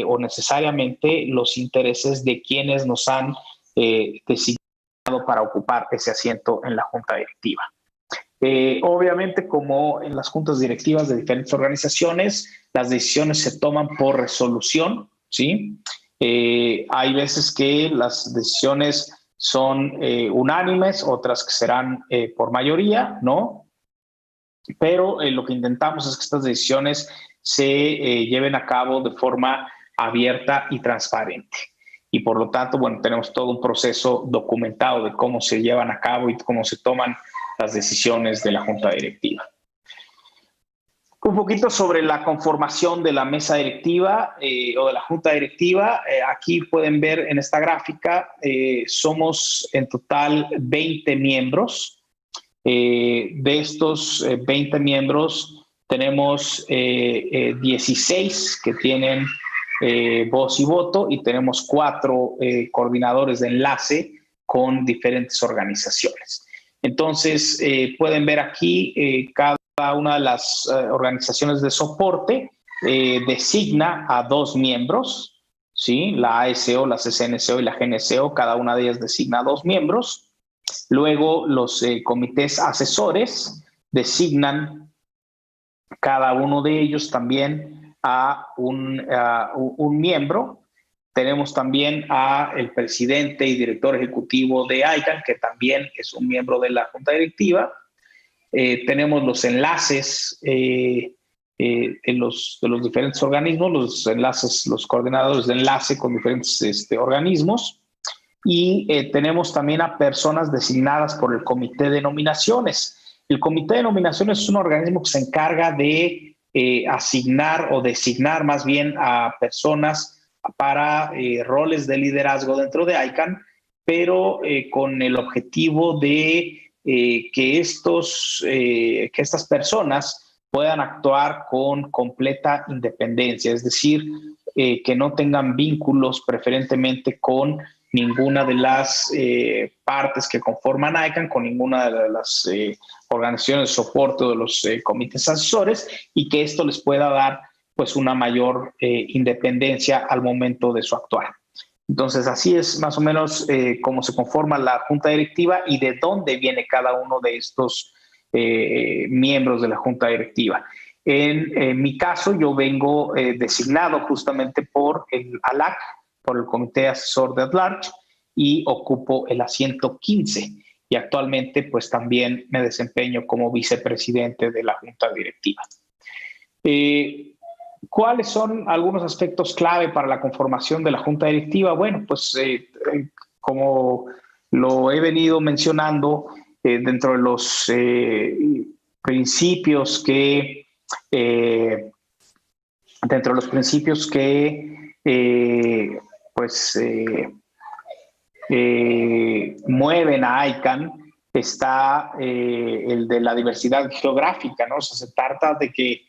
o necesariamente los intereses de quienes nos han designado para ocupar ese asiento en la Junta Directiva. Obviamente, como en las juntas directivas de diferentes organizaciones, las decisiones se toman por resolución, ¿sí? Hay veces que las decisiones son unánimes, otras que serán por mayoría, ¿no? Pero lo que intentamos es que estas decisiones se lleven a cabo de forma abierta y transparente. Y por lo tanto, bueno, tenemos todo un proceso documentado de cómo se llevan a cabo y cómo se toman las decisiones de la Junta Directiva. Un poquito sobre la conformación de la mesa directiva o de la Junta Directiva. Aquí pueden ver en esta gráfica, somos en total 20 miembros. De estos 20 miembros, tenemos 16 que tienen voz y voto y tenemos 4 coordinadores de enlace con diferentes organizaciones. Entonces, pueden ver aquí cada una de las organizaciones de soporte designa a 2 miembros, ¿sí? La ASO, la CCNSO y la GNSO, cada una de ellas designa a 2 miembros. Luego, los comités asesores designan cada uno de ellos también a un miembro. Tenemos también a el presidente y director ejecutivo de ICANN, que también es un miembro de la Junta Directiva. Tenemos los enlaces de los diferentes organismos, los enlaces, los coordinadores de enlace con diferentes organismos. Y tenemos también a personas designadas por el Comité de Nominaciones. El Comité de Nominaciones es un organismo que se encarga de asignar o designar más bien a personas para roles de liderazgo dentro de ICANN, pero con el objetivo de que estas personas puedan actuar con completa independencia, es decir, que no tengan vínculos preferentemente con ninguna de las partes que conforman ICANN, con ninguna de las organizaciones de soporte o de los comités asesores, y que esto les pueda dar pues una mayor independencia al momento de su actuar. Entonces, así es más o menos cómo se conforma la junta directiva y de dónde viene cada uno de estos miembros de la junta directiva. En mi caso, yo vengo designado justamente por el ALAC, por el Comité Asesor de At-Large, y ocupo el asiento 15. Y actualmente, pues también me desempeño como vicepresidente de la junta directiva. ¿Cuáles son algunos aspectos clave para la conformación de la junta directiva? Bueno, pues como lo he venido mencionando, dentro de los principios que mueven a ICANN está el de la diversidad geográfica, ¿no? O sea, se trata de que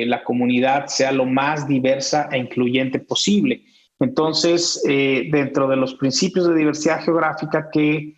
la comunidad sea lo más diversa e incluyente posible. Entonces, dentro de los principios de diversidad geográfica que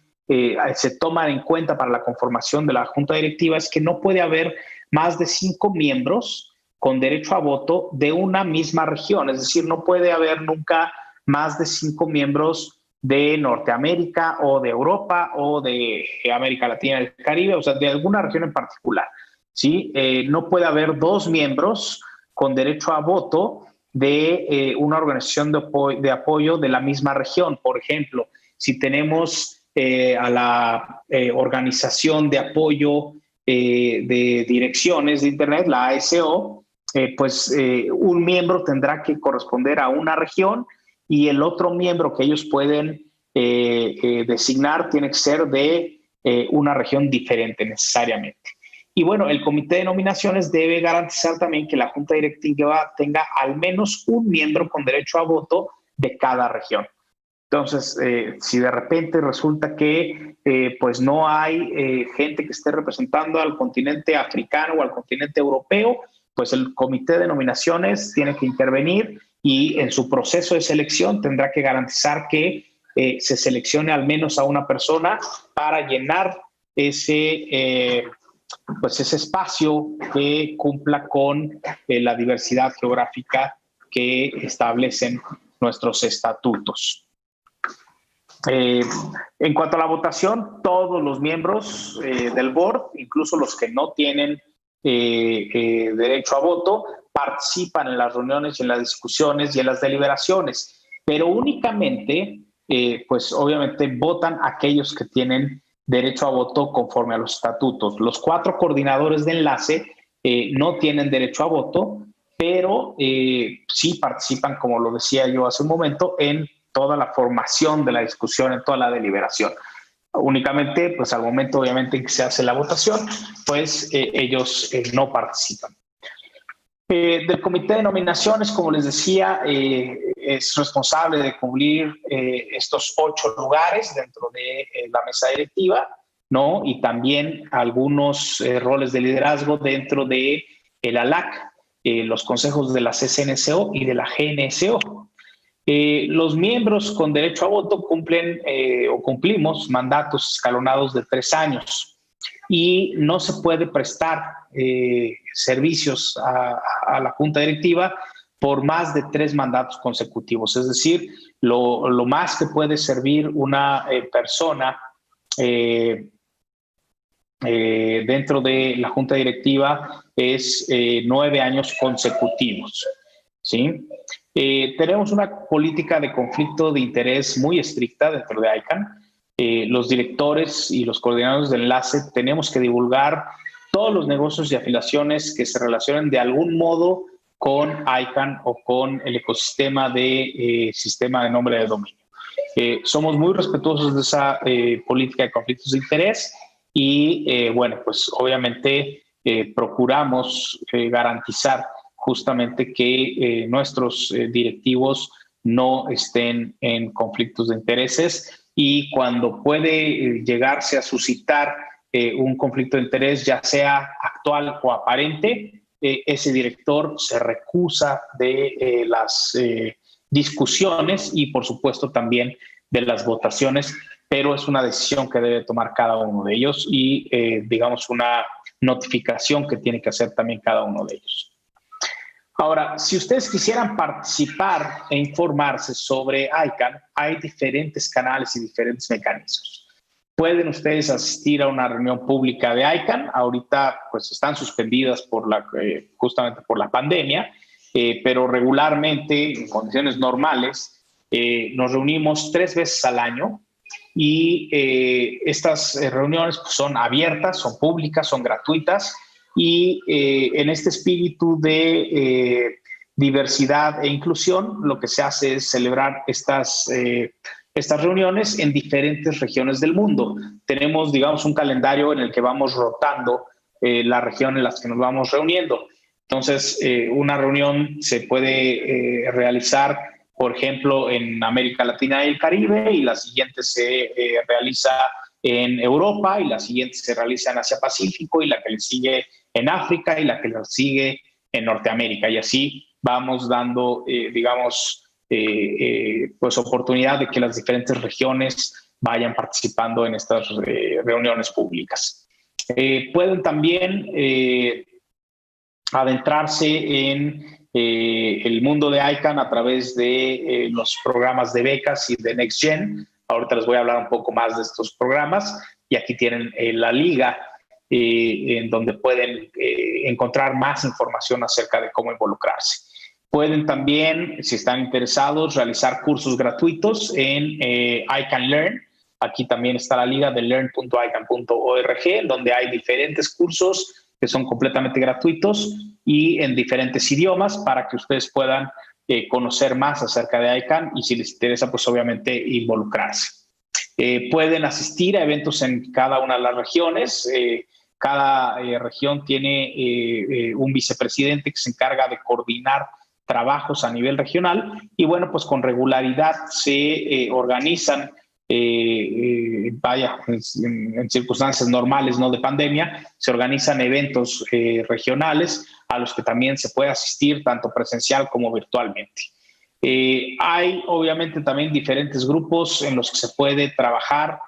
se toman en cuenta para la conformación de la junta directiva es que no puede haber más de 5 miembros con derecho a voto de una misma región. Es decir, no puede haber nunca más de 5 miembros de Norteamérica o de Europa o de América Latina y el Caribe, o sea, de alguna región en particular. ¿Sí? No puede haber 2 miembros con derecho a voto de una organización de apoyo de la misma región. Por ejemplo, si tenemos a la organización de apoyo de direcciones de Internet, la ASO, pues un miembro tendrá que corresponder a una región y el otro miembro que ellos pueden designar tiene que ser de una región diferente necesariamente. Y bueno, el comité de nominaciones debe garantizar también que la junta directiva tenga al menos un miembro con derecho a voto de cada región. Entonces, si de repente resulta que pues no hay gente que esté representando al continente africano o al continente europeo, pues el comité de nominaciones tiene que intervenir y en su proceso de selección tendrá que garantizar que se seleccione al menos a una persona para llenar ese espacio que cumpla con la diversidad geográfica que establecen nuestros estatutos. En cuanto a la votación, todos los miembros del board, incluso los que no tienen derecho a voto, participan en las reuniones, en las discusiones y en las deliberaciones, pero únicamente, pues obviamente votan aquellos que tienen derecho a voto conforme a los estatutos. Los 4 coordinadores de enlace no tienen derecho a voto, pero sí participan, como lo decía yo hace un momento, en toda la formación de la discusión, en toda la deliberación. Únicamente, pues al momento obviamente en que se hace la votación, pues ellos no participan. Del comité de nominaciones, como les decía, es responsable de cubrir estos 8 lugares dentro de la mesa directiva, ¿no? Y también algunos roles de liderazgo dentro de el ALAC, los consejos de la CCNSO y de la GNSO. Los miembros con derecho a voto cumplimos mandatos escalonados de 3 años. Y no se puede prestar servicios a la junta directiva por más de 3 mandatos consecutivos. Es decir, lo más que puede servir una persona dentro de la junta directiva es 9 años consecutivos. ¿Sí? Tenemos una política de conflicto de interés muy estricta dentro de ICANN. Los directores y los coordinadores de enlace tenemos que divulgar todos los negocios y afiliaciones que se relacionen de algún modo con ICANN o con el ecosistema de sistema de nombre de dominio. Somos muy respetuosos de esa política de conflictos de interés y, bueno, pues obviamente procuramos garantizar justamente que nuestros directivos no estén en conflictos de intereses. Y cuando puede llegarse a suscitar un conflicto de interés, ya sea actual o aparente, ese director se recusa de las discusiones y, por supuesto, también de las votaciones, pero es una decisión que debe tomar cada uno de ellos y, digamos, una notificación que tiene que hacer también cada uno de ellos. Ahora, si ustedes quisieran participar e informarse sobre ICANN, hay diferentes canales y diferentes mecanismos. Pueden ustedes asistir a una reunión pública de ICANN. Ahorita pues están suspendidas justamente por la pandemia, pero regularmente, en condiciones normales, nos reunimos 3 veces al año y estas reuniones pues, son abiertas, son públicas, son gratuitas y en este espíritu de diversidad e inclusión, lo que se hace es celebrar estas reuniones en diferentes regiones del mundo. Tenemos, digamos, un calendario en el que vamos rotando la región en las que nos vamos reuniendo. Entonces, una reunión se puede realizar, por ejemplo, en América Latina y el Caribe, y la siguiente se realiza en Europa, y la siguiente se realiza en Asia-Pacífico, y la que le sigue en África, y la que le sigue en Norteamérica. Y así vamos dando, digamos, pues oportunidad de que las diferentes regiones vayan participando en estas reuniones públicas. Pueden también adentrarse en el mundo de ICANN a través de los programas de becas y de NextGen. Ahorita les voy a hablar un poco más de estos programas y aquí tienen la liga en donde pueden encontrar más información acerca de cómo involucrarse. Pueden también, si están interesados, realizar cursos gratuitos en ICANN Learn. Aquí también está la liga de learn.icann.org, donde hay diferentes cursos que son completamente gratuitos y en diferentes idiomas para que ustedes puedan conocer más acerca de ICANN y si les interesa, pues obviamente involucrarse. Pueden asistir a eventos en cada una de las regiones. Cada región tiene un vicepresidente que se encarga de coordinar trabajos a nivel regional y bueno, pues con regularidad se organizan, en circunstancias normales, no de pandemia, se organizan eventos regionales a los que también se puede asistir tanto presencial como virtualmente. Hay obviamente también diferentes grupos en los que se puede trabajar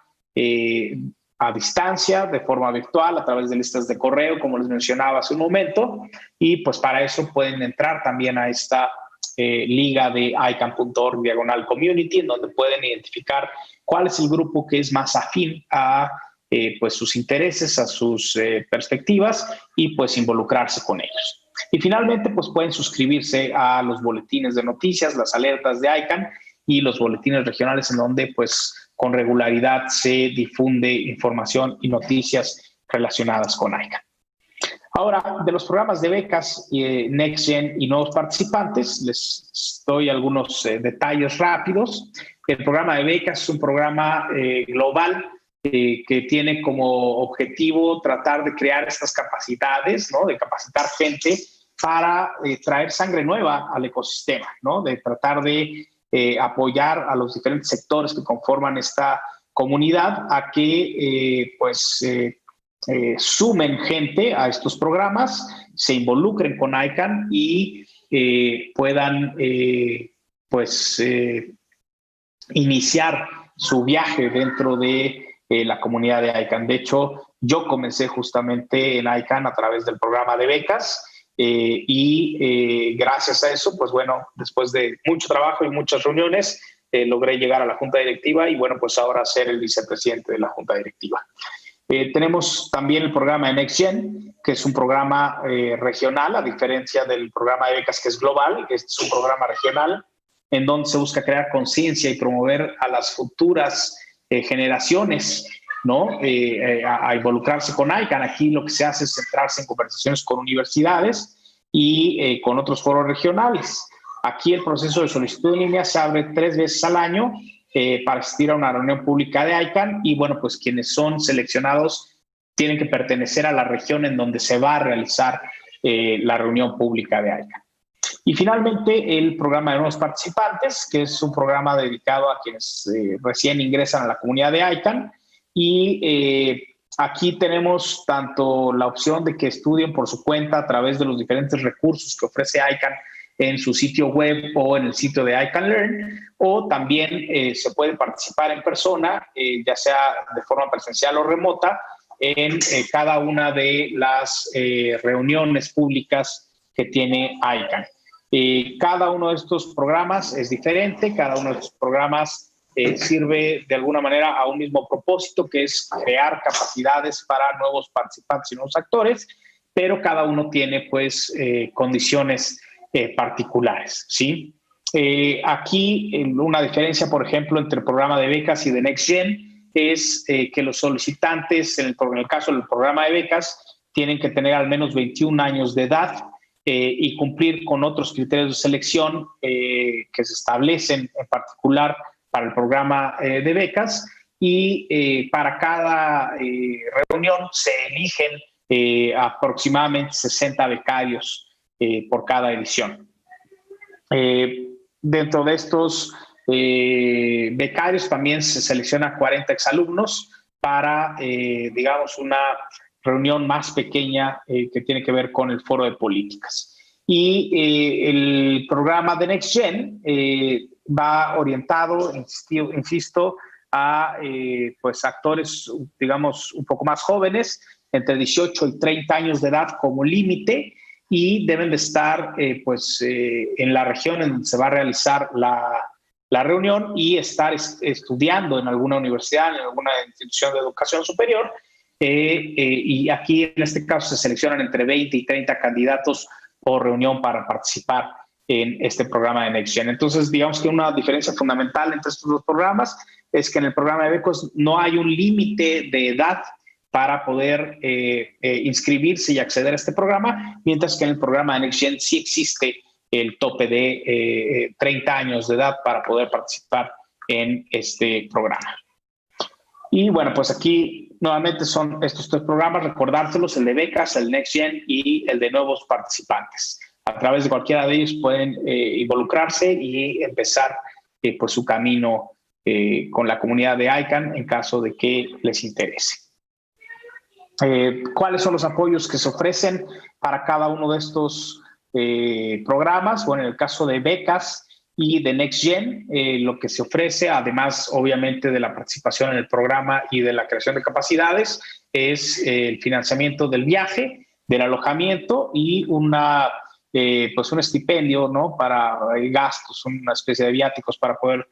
a distancia, de forma virtual, a través de listas de correo, como les mencionaba hace un momento, y pues para eso pueden entrar también a esta liga de icann.org/community, en donde pueden identificar cuál es el grupo que es más afín a pues sus intereses, a sus perspectivas y pues involucrarse con ellos. Y finalmente pues pueden suscribirse a los boletines de noticias, las alertas de ICANN y los boletines regionales en donde pues con regularidad se difunde información y noticias relacionadas con ICANN. Ahora, de los programas de becas, NextGen y nuevos participantes, les doy algunos detalles rápidos. El programa de becas es un programa global que tiene como objetivo tratar de crear estas capacidades, ¿no? De capacitar gente para traer sangre nueva al ecosistema, ¿no? De tratar de apoyar a los diferentes sectores que conforman esta comunidad a que sumen gente a estos programas, se involucren con ICANN y puedan iniciar su viaje dentro de la comunidad de ICANN. De hecho, yo comencé justamente en ICANN a través del programa de becas y gracias a eso, pues bueno, después de mucho trabajo y muchas reuniones, logré llegar a la junta directiva y bueno, pues ahora ser el vicepresidente de la junta directiva. Tenemos también el programa de NextGen, que es un programa regional, a diferencia del programa de becas que es global. Este es un programa regional en donde se busca crear conciencia y promover a las futuras generaciones, ¿no? A involucrarse con ICANN. Aquí lo que se hace es centrarse en conversaciones con universidades y con otros foros regionales. Aquí el proceso de solicitud en línea se abre 3 veces al año para asistir a una reunión pública de ICANN y bueno, pues quienes son seleccionados tienen que pertenecer a la región en donde se va a realizar la reunión pública de ICANN. Y finalmente el programa de nuevos participantes, que es un programa dedicado a quienes recién ingresan a la comunidad de ICANN y aquí tenemos tanto la opción de que estudien por su cuenta a través de los diferentes recursos que ofrece ICANN en su sitio web o en el sitio de I Can Learn, o también se puede participar en persona, ya sea de forma presencial o remota, en cada una de las reuniones públicas que tiene ICANN. Cada uno de estos programas es diferente, cada uno de estos programas sirve de alguna manera a un mismo propósito, que es crear capacidades para nuevos participantes y nuevos actores, pero cada uno tiene pues condiciones particulares, ¿sí? Aquí una diferencia, por ejemplo, entre el programa de becas y de NextGen es que los solicitantes, en el caso del programa de becas, tienen que tener al menos 21 años de edad y cumplir con otros criterios de selección que se establecen en particular para el programa de becas, y para cada reunión se eligen aproximadamente 60 becarios por cada edición. Dentro de estos becarios también se selecciona 40 exalumnos para, digamos, una reunión más pequeña que tiene que ver con el foro de políticas. Y el programa de NextGen va orientado, insisto, a pues actores, digamos, un poco más jóvenes, entre 18 y 30 años de edad como límite, y deben de estar en la región en donde se va a realizar la reunión y estar estudiando en alguna universidad, en alguna institución de educación superior. Y aquí, en este caso, se seleccionan entre 20 y 30 candidatos por reunión para participar en este programa de NextGen. Entonces, digamos que una diferencia fundamental entre estos dos programas es que en el programa de becos no hay un límite de edad para poder inscribirse y acceder a este programa, mientras que en el programa de NextGen sí existe el tope de 30 años de edad para poder participar en este programa. Y bueno, pues aquí nuevamente son estos tres programas, recordárselos: el de becas, el NextGen y el de nuevos participantes. A través de cualquiera de ellos pueden involucrarse y empezar pues su camino con la comunidad de ICANN en caso de que les interese. ¿Cuáles son los apoyos que se ofrecen para cada uno de estos programas? Bueno, en el caso de becas y de NextGen, lo que se ofrece, además obviamente de la participación en el programa y de la creación de capacidades, es el financiamiento del viaje, del alojamiento y pues un estipendio, ¿no?, para gastos, una especie de viáticos para poder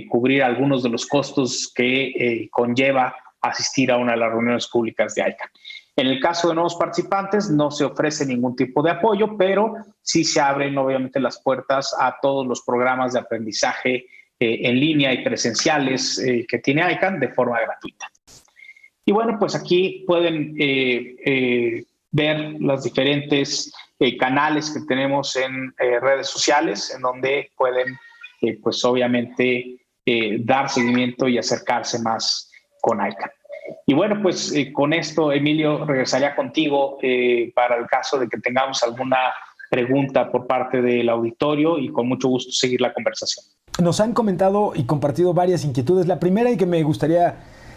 cubrir algunos de los costos que conlleva asistir a una de las reuniones públicas de ICANN. En el caso de nuevos participantes no se ofrece ningún tipo de apoyo, pero sí se abren obviamente las puertas a todos los programas de aprendizaje en línea y presenciales que tiene ICANN de forma gratuita. Y bueno, pues aquí pueden ver los diferentes canales que tenemos en redes sociales, en donde pueden pues obviamente dar seguimiento y acercarse más con ICANN. Y bueno, pues con esto, Emilio, regresaría contigo para el caso de que tengamos alguna pregunta por parte del auditorio, y con mucho gusto seguir la conversación. Nos han comentado y compartido varias inquietudes. La primera, y que me gustaría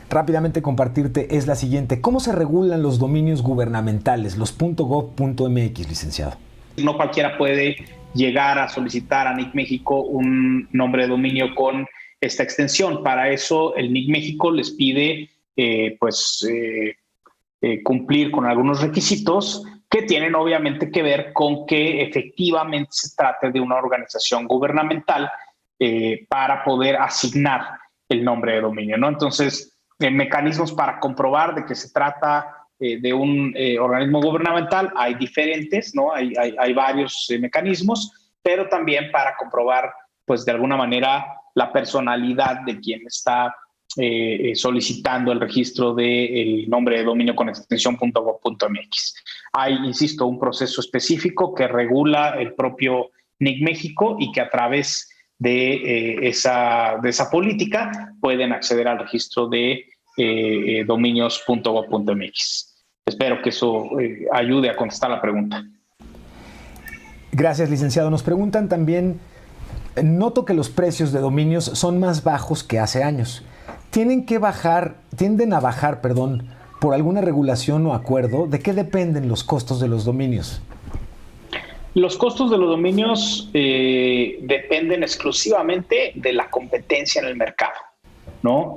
rápidamente compartirte, es la siguiente: ¿cómo se regulan los dominios gubernamentales, los .gov.mx, licenciado? No cualquiera puede llegar a solicitar a NIC México un nombre de dominio con esta extensión. Para eso el NIC México les pide cumplir con algunos requisitos que tienen obviamente que ver con que efectivamente se trate de una organización gubernamental para poder asignar el nombre de dominio, ¿no? Entonces, mecanismos para comprobar de que se trata de un organismo gubernamental hay diferentes, ¿no? Hay varios mecanismos, pero también para comprobar, pues de alguna manera, la personalidad de quien está solicitando el registro del nombre de dominio con extensión .gov.mx. Hay, insisto, un proceso específico que regula el propio NIC México y que a través de esa política pueden acceder al registro de dominios.gov.mx. Espero que eso ayude a contestar la pregunta. Gracias, licenciado. Nos preguntan también: noto que los precios de dominios son más bajos que hace años. Tienden a bajar, por alguna regulación o acuerdo. ¿De qué dependen los costos de los dominios? Los costos de los dominios dependen exclusivamente de la competencia en el mercado, ¿no?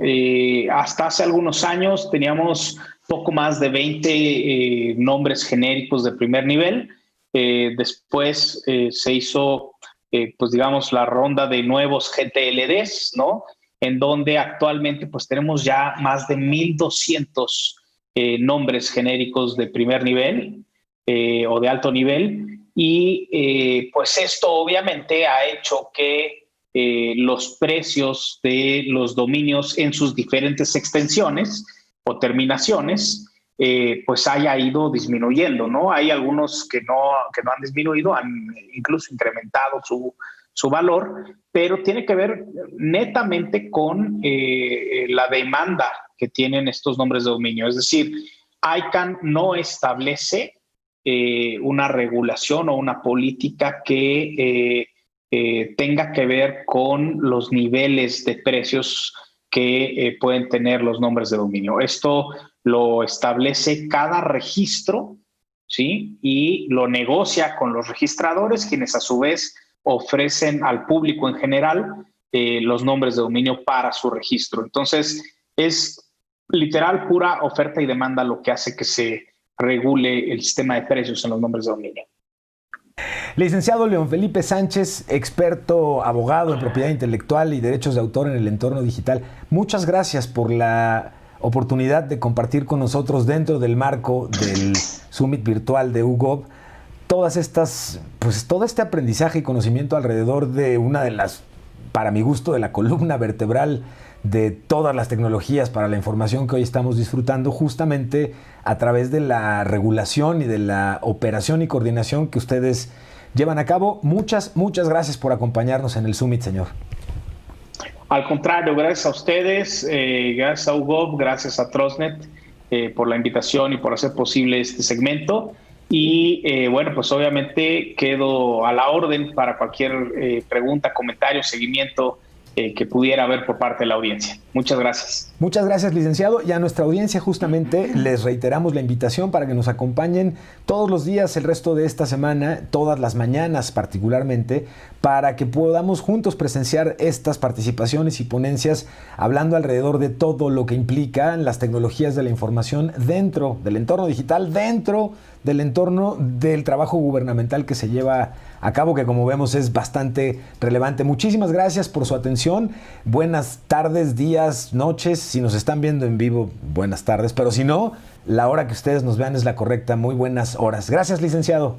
Hasta hace algunos años teníamos poco más de 20 nombres genéricos de primer nivel. Después se hizo, pues digamos, la ronda de nuevos GTLDs, ¿no? En donde actualmente pues tenemos ya más de 1,200 nombres genéricos de primer nivel o de alto nivel. Y pues esto obviamente ha hecho que los precios de los dominios en sus diferentes extensiones o terminaciones pues haya ido disminuyendo, ¿no? Hay algunos que no han disminuido, han incluso incrementado su valor, pero tiene que ver netamente con la demanda que tienen estos nombres de dominio. Es decir, ICANN no establece una regulación o una política que tenga que ver con los niveles de precios que pueden tener los nombres de dominio. Esto lo establece cada registro, ¿sí? Y lo negocia con los registradores, quienes a su vez ofrecen al público en general los nombres de dominio para su registro. Entonces, es literal pura oferta y demanda lo que hace que se regule el sistema de precios en los nombres de dominio. Licenciado León Felipe Sánchez, experto, abogado en propiedad intelectual y derechos de autor en el entorno digital, muchas gracias por la oportunidad de compartir con nosotros dentro del marco del Summit virtual de UGOV todas estas, pues todo este aprendizaje y conocimiento alrededor de una de las, para mi gusto, de la columna vertebral de todas las tecnologías para la información que hoy estamos disfrutando, justamente a través de la regulación y de la operación y coordinación que ustedes llevan a cabo. Muchas gracias por acompañarnos en el Summit, señor. Al contrario, gracias a ustedes, gracias a UGOV, gracias a Trustnet por la invitación y por hacer posible este segmento. Y bueno, pues obviamente quedo a la orden para cualquier pregunta, comentario, seguimiento que pudiera haber por parte de la audiencia. Muchas gracias. Muchas gracias, licenciado. Y a nuestra audiencia justamente les reiteramos la invitación para que nos acompañen todos los días el resto de esta semana, todas las mañanas particularmente, para que podamos juntos presenciar estas participaciones y ponencias hablando alrededor de todo lo que implican las tecnologías de la información dentro del entorno digital, dentro del entorno del trabajo gubernamental que se lleva a cabo, que como vemos es bastante relevante. Muchísimas gracias por su atención. Buenas tardes, días, noches. Si nos están viendo en vivo, buenas tardes. Pero si no, la hora que ustedes nos vean es la correcta. Muy buenas horas. Gracias, licenciado.